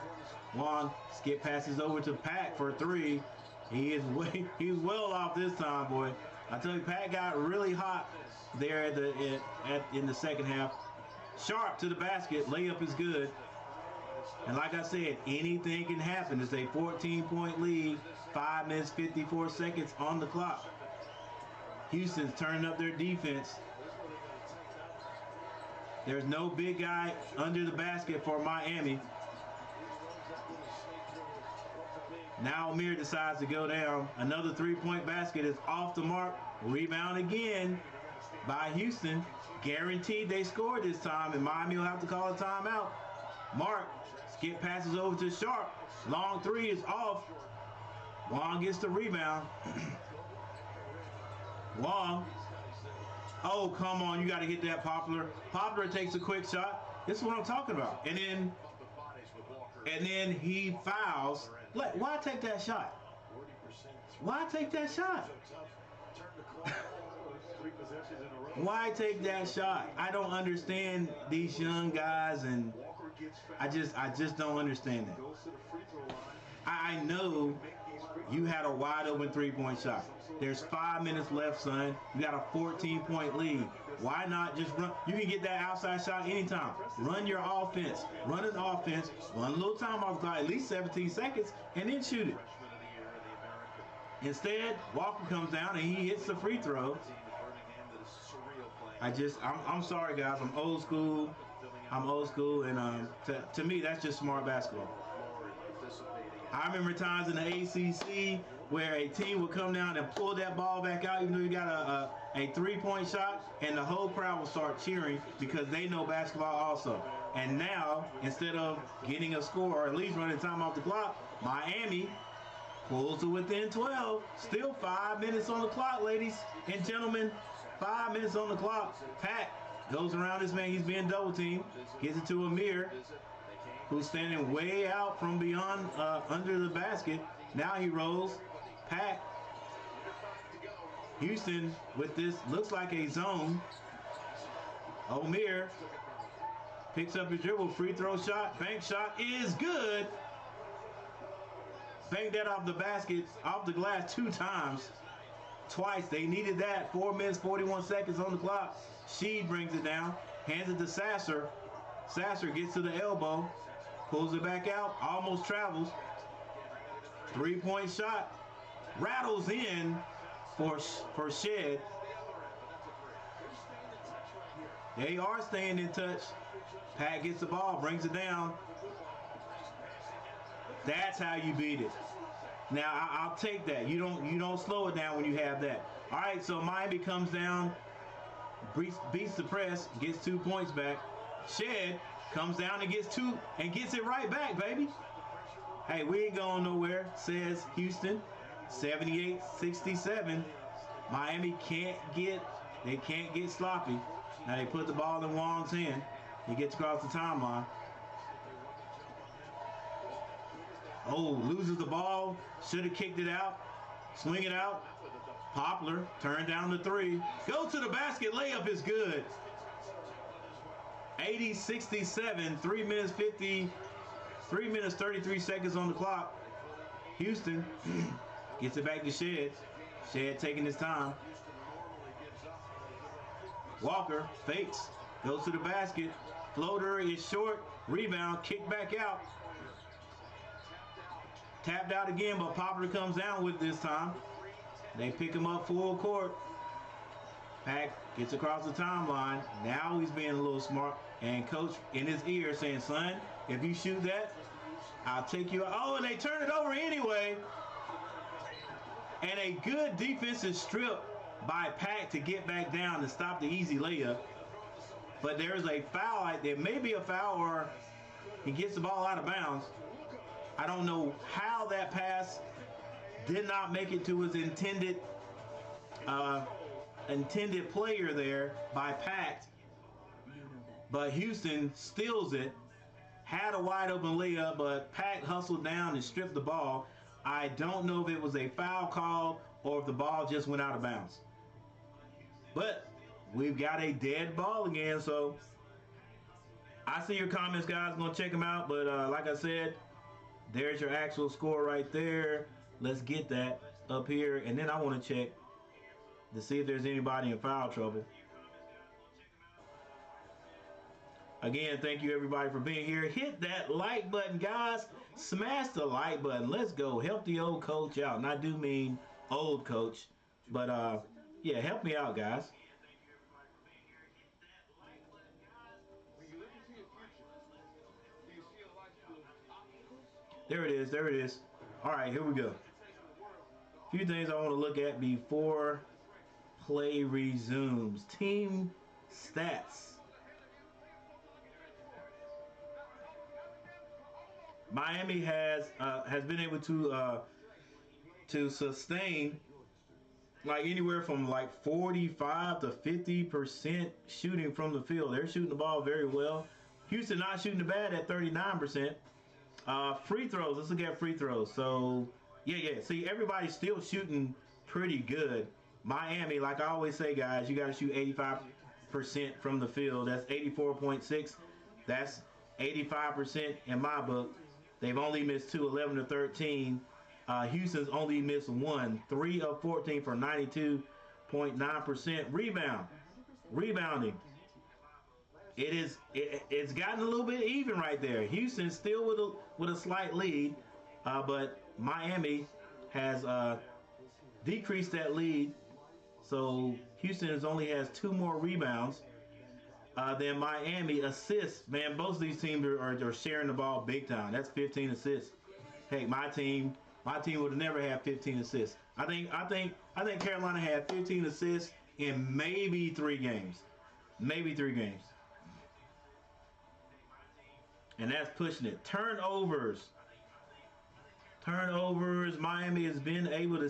Wong skip passes over to Pat for 3. He's well off this time, boy. I tell you, Pat got really hot there in the second half. Sharp to the basket, layup is good. And like I said, anything can happen. It's a 14-point lead, 5 minutes, 54 seconds on the clock. Houston's turning up their defense. There's no big guy under the basket for Miami. Now Amir decides to go down. Another 3-point basket is off the mark. Rebound again by Houston. Guaranteed they scored this time, and Miami will have to call a timeout. Mark skip passes over to Sharp. Long 3 is off. Wong gets the rebound. Wong. Oh, come on. You got to get that, Poplar. Poplar takes a quick shot. This is what I'm talking about. And then he fouls. Why take that shot? Why take that shot? 3 possessions in a row. Why take that shot? I don't understand these young guys, and Walker gets I just don't understand that. goes to the free throw line. I know you had a wide open 3-point shot. There's 5 minutes left, son. You got a 14-point lead. Why not just run? You can get that outside shot anytime. Run your offense. Run an offense. Run a little time off the clock, at least 17 seconds, and then shoot it. Instead, Walker comes down and he hits the free throw. I'm sorry, guys. I'm old school. And to me, that's just smart basketball. I remember times in the ACC where a team would come down and pull that ball back out, even though you got a 3-point shot, and the whole crowd will start cheering because they know basketball also. And now, instead of getting a score or at least running time off the clock, Miami pulls to within 12. Still 5 minutes on the clock, ladies and gentlemen. 5 minutes on the clock. Pat goes around this man. He's being double teamed. Gets it to Amir, who's standing way out from beyond under the basket. Now he rolls. Pat. Huston with this, looks like a zone. Amir picks up his dribble. Free throw shot. Bank shot is good. Banked that off the basket, off the glass 2 times. Twice. They needed that. 4 minutes, 41 seconds on the clock. Sheed brings it down. Hands it to Sasser. Sasser gets to the elbow. Pulls it back out. Almost travels. 3-point shot. Rattles in for Shed. They are staying in touch. Pat gets the ball. Brings it down. That's how you beat it. Now I'll take that. You don't slow it down when you have that. All right, so Miami comes down, beats the press, gets 2 points back. Shed comes down and gets 2 and gets it right back, baby. Hey, we ain't going nowhere, says Huston. 78-67. Miami can't get sloppy. Now they put the ball in Wong's hand. He gets across the timeline. Oh, loses the ball. Should have kicked it out. Swing it out. Poplar turned down the 3. Go to the basket. Layup is good. 80-67. 3 minutes 33 seconds on the clock. Huston gets it back to Shed. Shed taking his time. Walker fakes. Goes to the basket. Floater is short. Rebound. Kick back out. Tapped out again, but Poplar comes down with this time. They pick him up full court. Pack gets across the timeline. Now he's being a little smart. And coach in his ear saying, son, if you shoot that, I'll take you out. Oh, and they turn it over anyway. And a good defensive strip by Pack to get back down and stop the easy layup. But there's a foul. There may be a foul, or he gets the ball out of bounds. I don't know how that pass did not make it to his intended player there by Pact. But Huston steals it. Had a wide open layup, but Pact hustled down and stripped the ball. I don't know if it was a foul call or if the ball just went out of bounds. But we've got a dead ball again, so I see your comments, guys. I'm going to check them out. But like I said, there's your actual score right there. Let's get that up here. And then I want to check to see if there's anybody in foul trouble. Again, thank you everybody for being here. Hit that like button, guys. Smash the like button. Let's go. Help the old coach out. And I do mean old coach. But yeah, help me out, guys. There it is. There it is. All right, here we go. A few things I want to look at before play resumes. Team stats. Miami has been able to sustain like anywhere from like 45 to 50% shooting from the field. They're shooting the ball very well. Houston not shooting the bad at 39%. Free throws. Let's look at free throws. So yeah. See, everybody's still shooting pretty good. Miami, like I always say, guys, you got to shoot 85% from the field. That's 84.6. That's 85% in my book. They've only missed 2, 11 to 13. Houston's only missed 1, 3 of 14 for 92.9%. Rebounding. It's gotten a little bit even right there. Houston still with a slight lead, but Miami has decreased that lead. So Houston only has 2 more rebounds than Miami. Assists, man, both of these teams are sharing the ball big time. That's 15 assists. Hey, my team would have never had 15 assists. I think Carolina had 15 assists in maybe 3 games. Maybe 3 games. And that's pushing it. Turnovers. Miami has been able to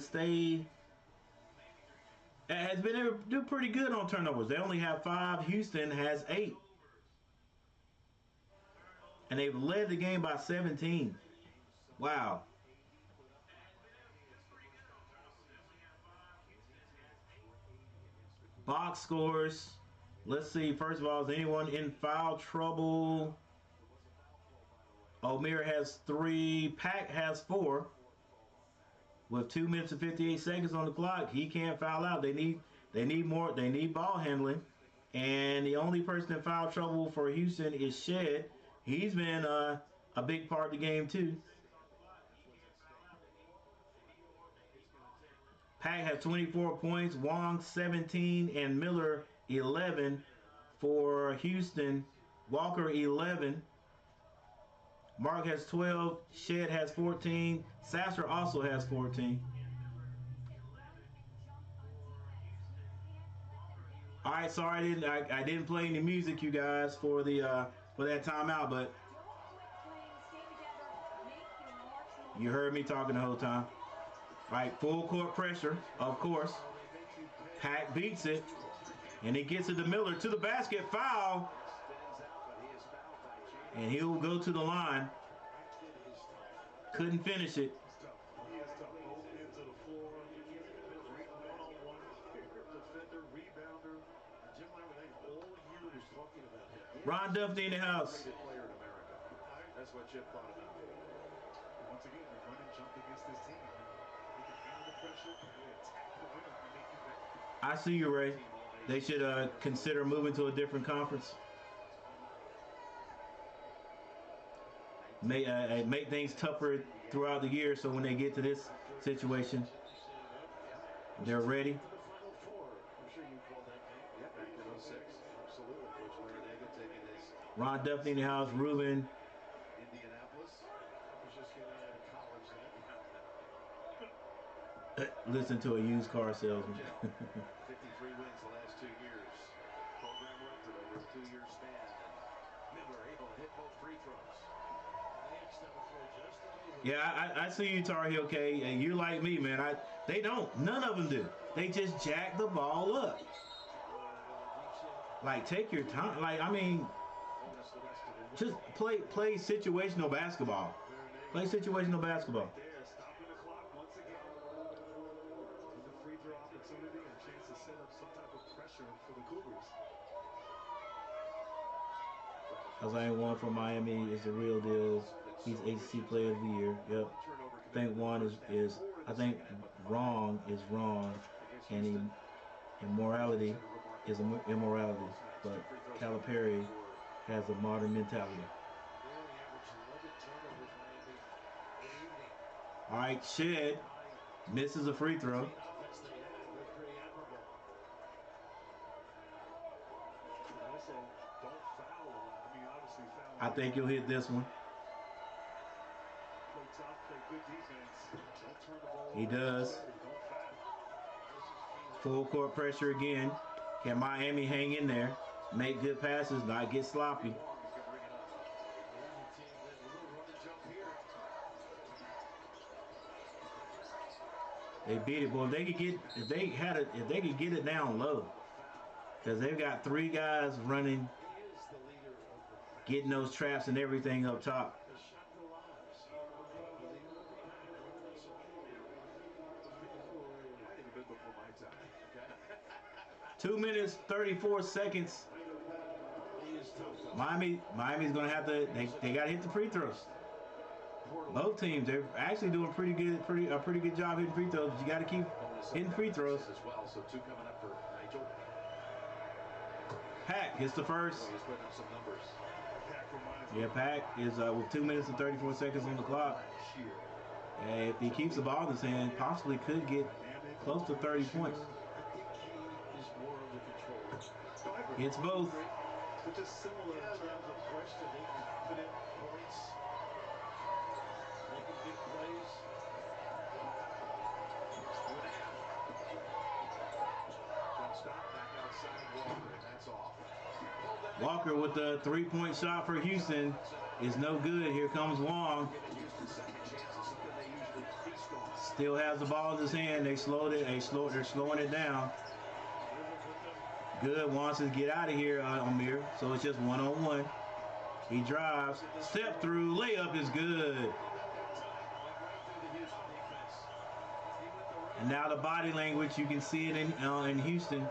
has been able to do pretty good on turnovers. They only have 5. Houston has 8. And they've led the game by 17. Wow. Box scores. Let's see. First of all, is anyone in foul trouble? Omer has 3. Pack has 4. With 2 minutes and 58 seconds on the clock, he can't foul out. They need more. They need ball handling. And the only person in foul trouble for Houston is Shed. He's been a big part of the game too. Pack has 24 points, Wong 17, and Miller 11 for Houston. Walker 11. Mark has 12. Shed has 14. Sasser also has 14. All right, sorry I didn't play any music, you guys, for that timeout, but you heard me talking the whole time. All right, full court pressure, of course. Pack beats it, and he gets it to Miller to the basket. Foul. And he'll go to the line. Couldn't finish it. Ron Duffy in the house. That's what Chip thought about it. Once again, they run and jump against this team. They can handle the pressure, they attack the rim, and make you better. I see you, Ray. They should consider moving to a different conference. Make things tougher throughout the year, so when they get to this situation, they're ready. Ron Duffy in the house, Ruben. Listen to a used car salesman. 53 wins the last 2 years. Program record over a 2-year span. Miller able to hit both free throws. Yeah, I see you, Tar Heel K, and you're like me, man. None of them do. They just jack the ball up. Like, take your time. Like, I mean, just play situational basketball. Play situational basketball. Stopping the clock once again. With a free throw opportunity and a chance to set up some type of pressure for the Cougars. Isaiah One from Miami is the real deal. He's ACC Player of the Year. Yep. I think one is I think wrong is wrong, and immorality is immorality. But Calipari has a modern mentality. All right, Shed misses a free throw. I think he'll hit this one. He does. Full court pressure again. Can Miami hang in there? Make good passes, not get sloppy. They beat it, boy. If they could get it down low, because they've got 3 guys running, getting those traps and everything up top. 2 minutes, 34 seconds. Miami's gonna have to. They gotta hit the free throws. Both teams, they're actually doing pretty good, a pretty good job hitting free throws. But you got to keep hitting free throws. As well, so 2 coming up for Nigel. Pack hits the first. He's putting up some numbers. Yeah, Pack is with 2 minutes and 34 seconds on the clock. And if he keeps the ball in his hand, possibly could get close to 30 points. Hits both. But just similar in terms of pressure, they can put in points, making big plays. Jump stop, back outside Walker, and that's off. Walker with the 3-point shot for Houston is no good. Here comes Wong. Still has the ball in his hand. They're slowing it down. Good, wants to get out of here, Amir. So it's just 1-on-1. He drives, step through, layup is good. And now the body language, you can see it in Houston.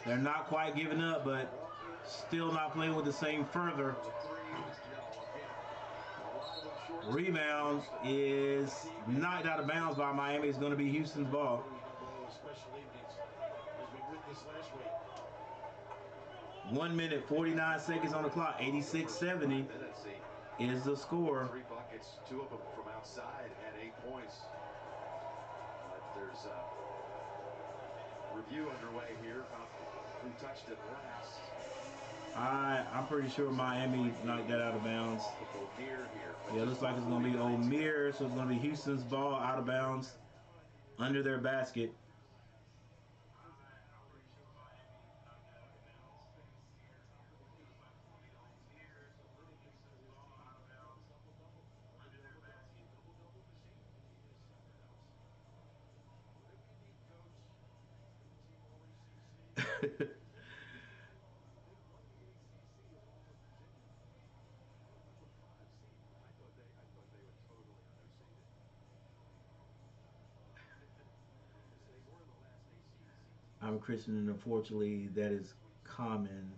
They're not quite giving up, but still not playing with the same fervor. Rebound is knocked out of bounds by Miami. It's going to be Houston's ball. 1 minute, 49 seconds on the clock. 86-70 is the score. 3 buckets, 2 of them from outside at 8 points. But there's a review underway here about who touched it last. I'm pretty sure Miami knocked that out of bounds. Yeah, it looks like it's going to be O'Meara, so it's going to be Houston's ball out of bounds under their basket. I'm a Christian, and unfortunately that is common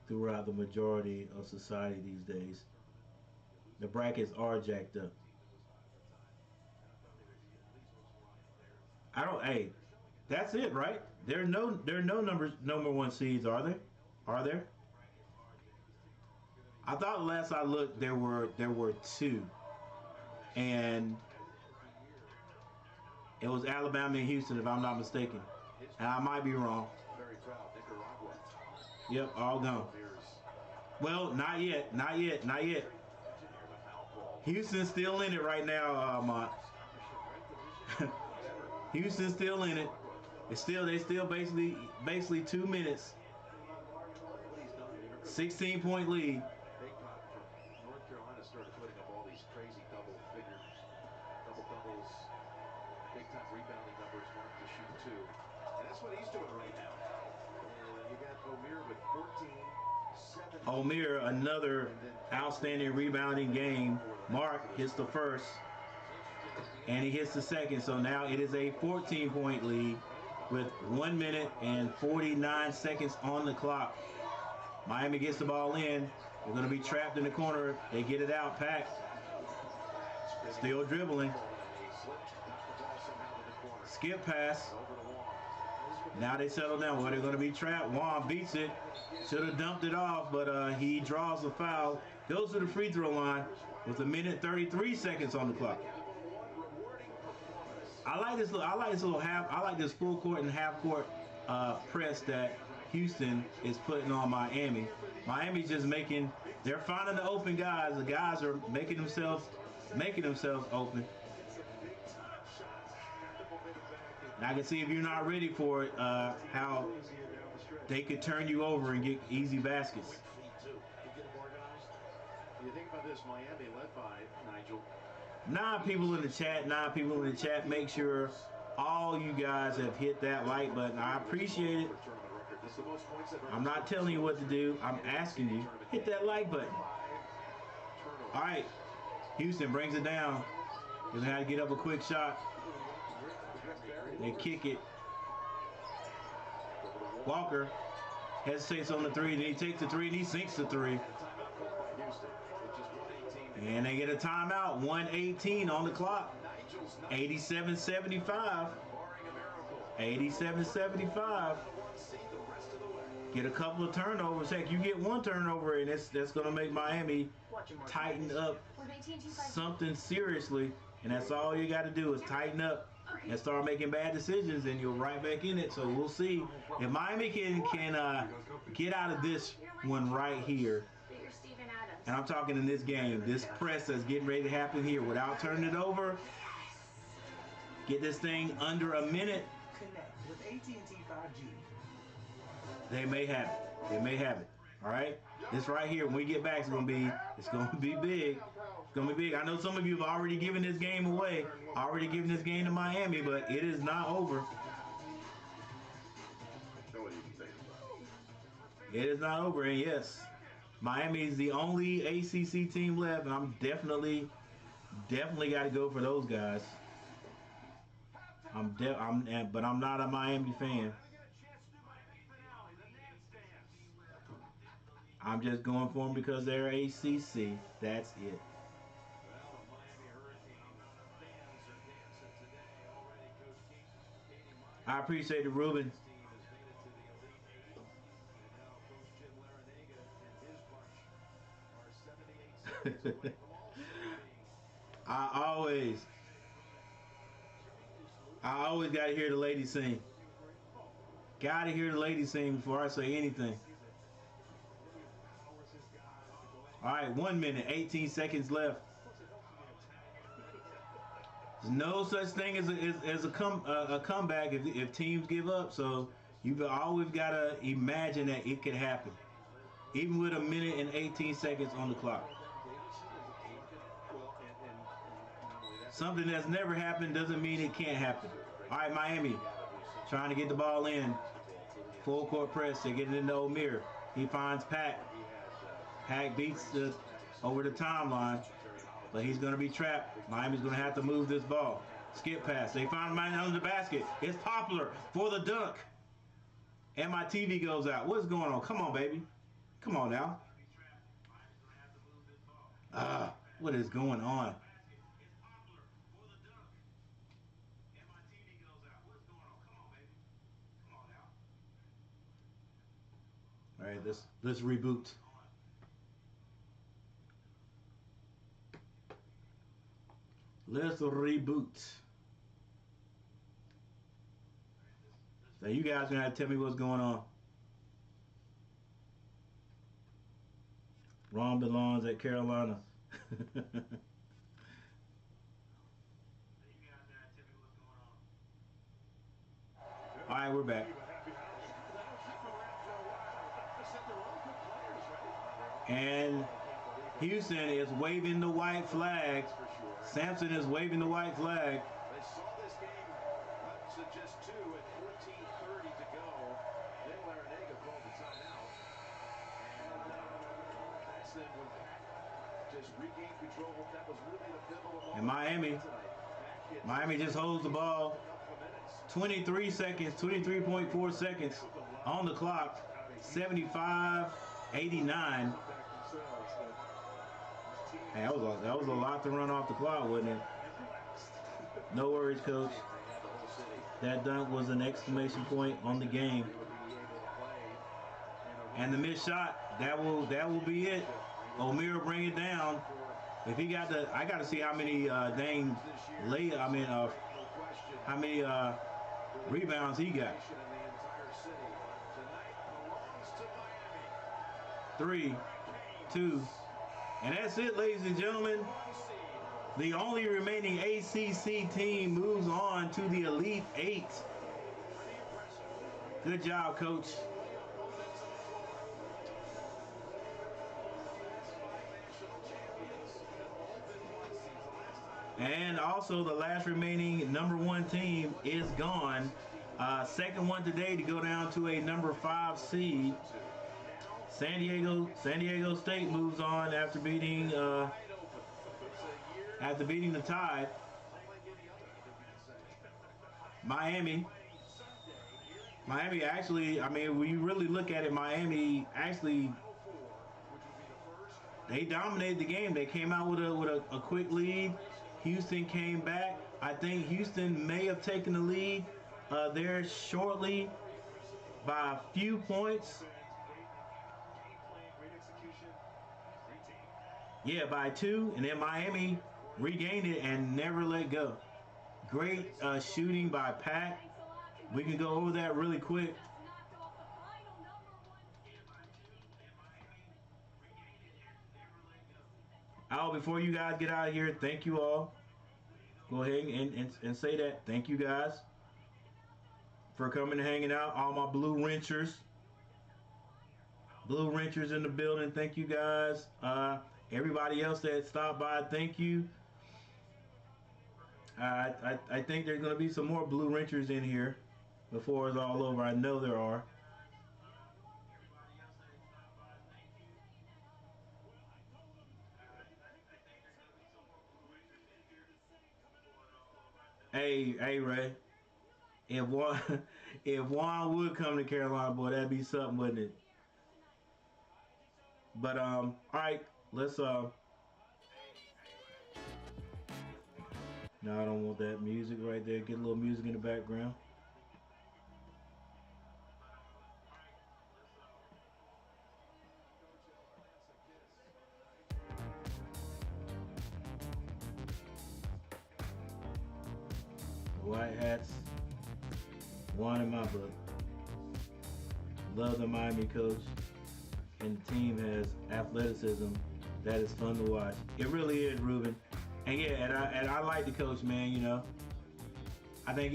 throughout the majority of society these days. The brackets are jacked up. Hey, that's it, right? There are no number 1 seeds, are there? Are there? I thought last I looked there were 2. And it was Alabama and Houston, if I'm not mistaken. And I might be wrong. Very proud, Nicaragua. Yep, all gone. Well, not yet. Houston's still in it right now, Mont. Houston's still in it. They still basically 2 minutes. 16-point lead. North Carolina started putting up all these crazy double doubles, big time rebounding numbers, Mark to shoot 2. And that's what he's doing right now. And you got O'Meara with 14, 7. O'Meara, another outstanding rebounding game. Mark hits the first, and he hits the second. So now it is a 14-point lead with 1 minute and 49 seconds on the clock. Miami gets the ball in. They're going to be trapped in the corner. They get it out. Pack still dribbling. Skip pass. Now they settle down. Well, they're going to be trapped. Wong beats it. Should have dumped it off, but he draws a foul. Goes to the free throw line with 1 minute 33 seconds on the clock. I like this full court and half court press that Houston is putting on Miami. Miami's just they're finding the open guys. The guys are making themselves open. And I can see if you're not ready for it, how they could turn you over and get easy baskets. You think about this, Miami led by Nigel. 9 people in the chat. Make sure all you guys have hit that like button. I appreciate it. I'm not telling you what to do. I'm asking you. Hit that like button. All right. Houston brings it down. They're going to have to get up a quick shot. They kick it. Walker hesitates on the three, then he takes the three, and he sinks the three. And they get a timeout. 1:18 on the clock. 87-75. 87-75. Get a couple of turnovers. Heck, you get one turnover, and that's going to make Miami tighten up something seriously. And that's all you got to do is tighten up and start making bad decisions, and you're right back in it. So we'll see if Miami can get out of this one right here. And I'm talking in this game, this press that's getting ready to happen here without turning it over. Get this thing under a minute. Connect with AT&T 5G. They may have it. They may have it. All right. This right here, when we get back, it's gonna be big. It's gonna be big. I know some of you have already given this game away, already given this game to Miami, but it is not over. It is not over, and yes, Miami is the only ACC team left, and I'm definitely got to go for those guys. But I'm not a Miami fan. I'm just going for them because they're ACC. That's it. I appreciate it, Ruben. I always got to hear the ladies sing. Got to hear the ladies sing before I say anything. All right, 1 minute, 18 seconds left. There's no such thing as a comeback if teams give up. So you've always got to imagine that it could happen, even with 1 minute and 18 seconds on the clock. Something that's never happened doesn't mean it can't happen. All right, Miami trying to get the ball in. Full court press. They're getting into O'Meara. He finds Pack. Pack beats over the timeline, but he's going to be trapped. Miami's going to have to move this ball. Skip pass. They find Miami under the basket. It's Poplar for the dunk. And my TV goes out. What's going on? Come on, baby. Come on now. What is going on? All right, let's reboot. Let's reboot. So you guys are gonna have to tell me what's going on. Ron belongs at Carolina. All right, we're back. And Houston is waving the white flag. Sampson is waving the white flag. They saw this game up to just 2 at 14:30 to go. Then Larinaga called the timeout. And that's then when just regained control. That was really the pivotal moment. And Miami just holds the ball. 23 seconds, 23.4 seconds on the clock. 75-89. Hey, that was a lot to run off the clock, wasn't it? No worries, coach. That dunk was an exclamation point on the game. And the missed shot, that will be it. O'Meara bring it down. If he got I got to see how many how many rebounds he got. 3, 2. And that's it, ladies and gentlemen. The only remaining ACC team moves on to the Elite Eight. Good job, Coach. And also the last remaining #1 team is gone. Second one today to go down to a #5 seed. San Diego State moves on after beating the Tide. Miami Miami actually, I mean, when you really look at it, Miami actually they dominated the game. They came out with a quick lead. Houston came back. I think Houston may have taken the lead there shortly by a few points. Yeah, by 2, and then Miami regained it and never let go. Great shooting by Pat. We can go over that really quick. Before you guys get out of here, thank you all. Go ahead and say that. Thank you guys for coming and hanging out. All my blue wrenchers. Blue wrenchers in the building. Thank you guys. Everybody else that stopped by, thank you. I think there's going to be some more blue wrenchers in here before it's all over. I know there are. Hey, Ray. If Juan would come to Carolina, boy, that'd be something, wouldn't it? But all right, let's No, I don't want that music right there. Get a little music in the background. The White Hats won in my book. Love the Miami coach, and the team has athleticism that is fun to watch. It really is, Ruben. And yeah, and I like the coach, man. You know, I think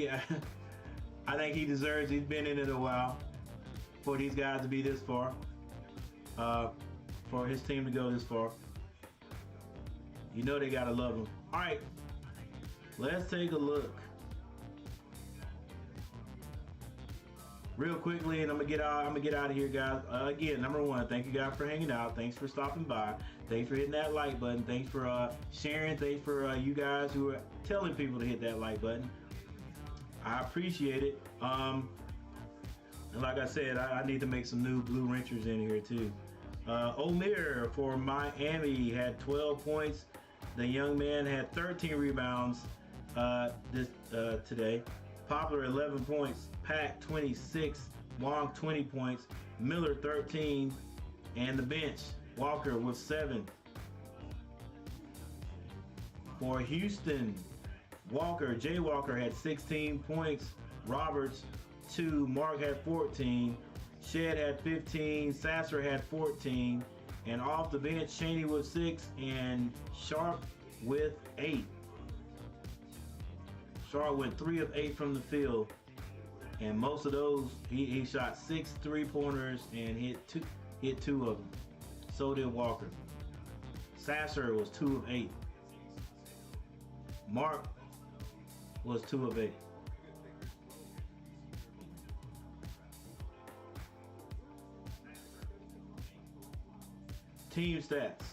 he deserves. He's been in it a while for these guys to be this far, for his team to go this far. You know they gotta love him. All right, let's take a look real quickly, and I'm gonna get out of here, guys. Again, number one, thank you guys for hanging out. Thanks for stopping by. Thanks for hitting that like button. Thanks for sharing. Thanks for you guys who are telling people to hit that like button. I appreciate it. And like I said, I need to make some new blue wrenchers in here too. Omer for Miami had 12 points. The young man had 13 rebounds today. Poplar 11 points. Pack 26, Wong 20 points, Miller 13, and the bench, Walker with 7. For Houston, Jay Walker had 16 points, Roberts 2, Mark had 14, Shed had 15, Sasser had 14, and off the bench, Cheney with 6, and Sharp with 8. Sharp went 3 of 8 from the field. And most of those, he shot 6 3-pointers and hit 2 of them. So did Walker. Sasser was 2 of 8. Mark was 2 of 8. Team stats.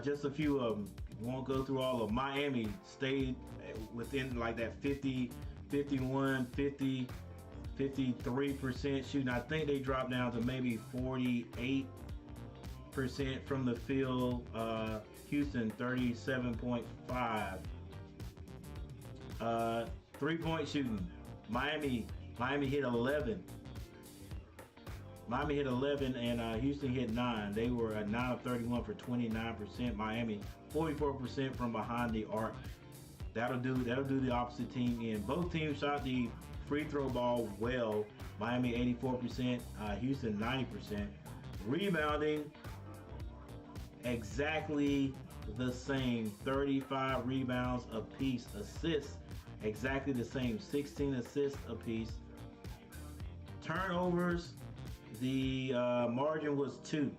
Just a few of them. Won't go through all of them. Miami stayed within like that 50. 51, 50, 53% shooting. I think they dropped down to maybe 48% from the field. Houston 37.5. 3-point shooting. Miami hit 11. Miami hit 11 and Houston hit 9. They were at 9 of 31 for 29%. Miami 44% from behind the arc. That'll do the opposite team in. Both teams shot the free throw ball well. Miami 84%, Houston 90%. Rebounding exactly the same. 35 rebounds apiece. Assists exactly the same. 16 assists apiece. Turnovers, the margin was 2.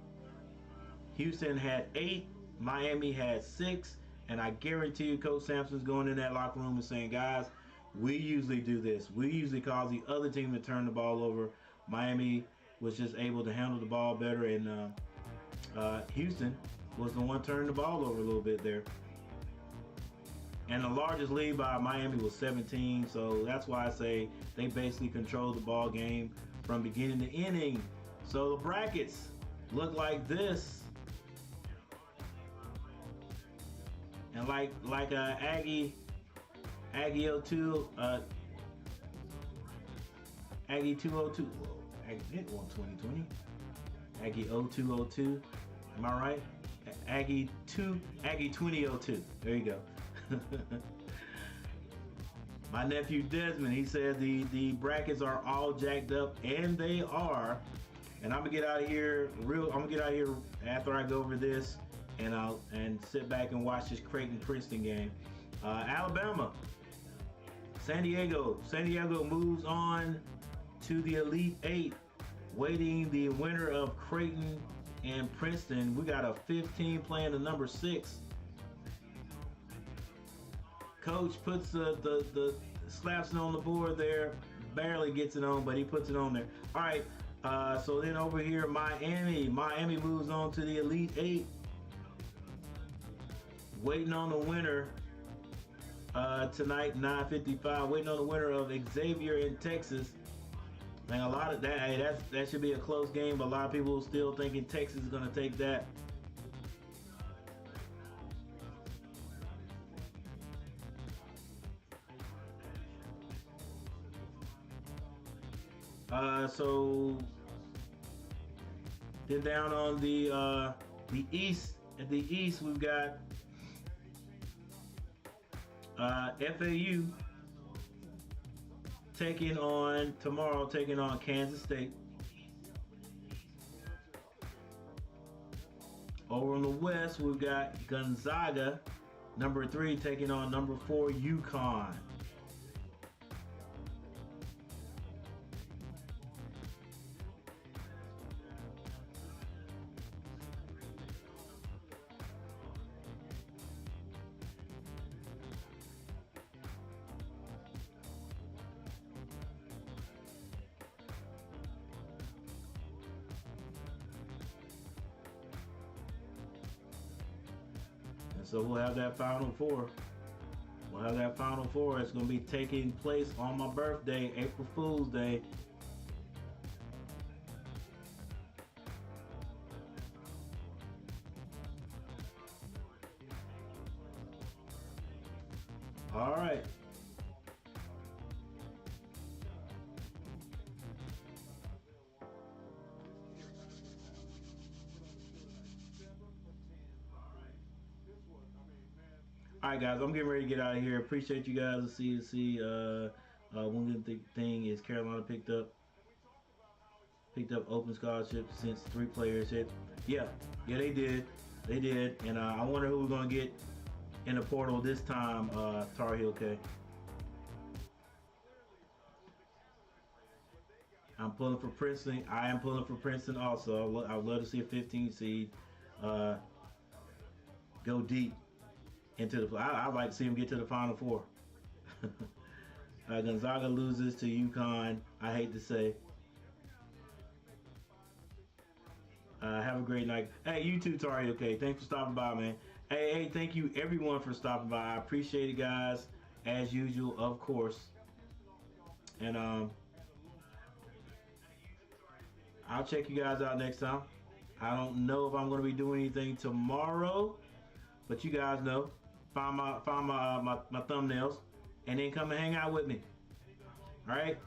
Houston had 8. Miami had 6. And I guarantee you, Coach Sampson's going in that locker room and saying, guys, we usually do this. We usually cause the other team to turn the ball over. Miami was just able to handle the ball better, and Houston was the one turning the ball over a little bit there. And the largest lead by Miami was 17, so that's why I say they basically controlled the ball game from beginning to ending. So the brackets look like this. And like Aggie 02, Aggie 202, Aggie didn't want 2020. Aggie 0202, am I right? Aggie 2002. There you go. My nephew Desmond, he said the brackets are all jacked up, and they are. And I'm gonna get out of here after I go over this, and sit back and watch this Creighton Princeton game. Alabama, San Diego moves on to the Elite Eight, waiting the winner of Creighton and Princeton. We got a 15 playing the number 6. Coach puts the slaps it on the board there, barely gets it on, but he puts it on there. All right, so then over here, Miami moves on to the Elite Eight, waiting on the winner tonight, 9:55, waiting on the winner of Xavier in Texas. And a lot of that should be a close game, but a lot of people still thinking Texas is going to take that. So then down on the east, at the east we've got FAU taking on Kansas State. Over on the west we've got Gonzaga, number 3, taking on number 4 UConn. So we'll have that Final Four. It's going to be taking place on my birthday, April Fool's Day. All right. All right, guys, I'm getting ready to get out of here. Appreciate you guys. See. One good thing is Carolina picked up open scholarships since 3 players hit. Yeah, they did. And I wonder who we're gonna get in the portal this time. Tar Heel K. I'm pulling for Princeton. I am pulling for Princeton also. I'd love to see a 15 seed go deep into the. I'd like to see him get to the Final Four. Gonzaga loses to UConn. I hate to say. Have a great night. Hey, you too, Tari. Okay, thanks for stopping by, man. Hey, thank you everyone for stopping by. I appreciate it, guys, as usual, of course. And I'll check you guys out next time. I don't know if I'm going to be doing anything tomorrow, but you guys know. Find my thumbnails, and then come and hang out with me. All right.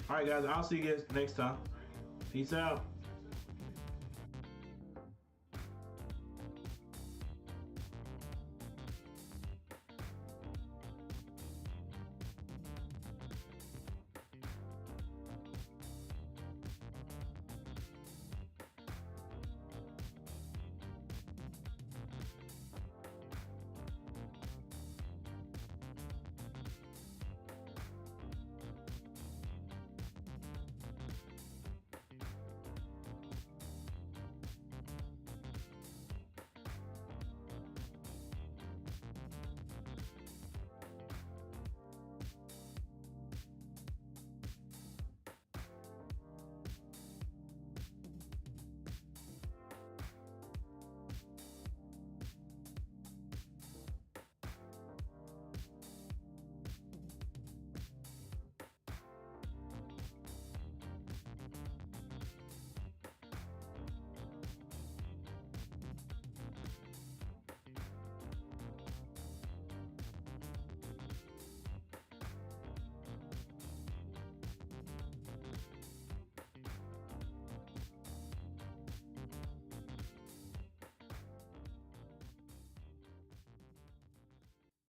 All right, guys. I'll see you guys next time. Peace out.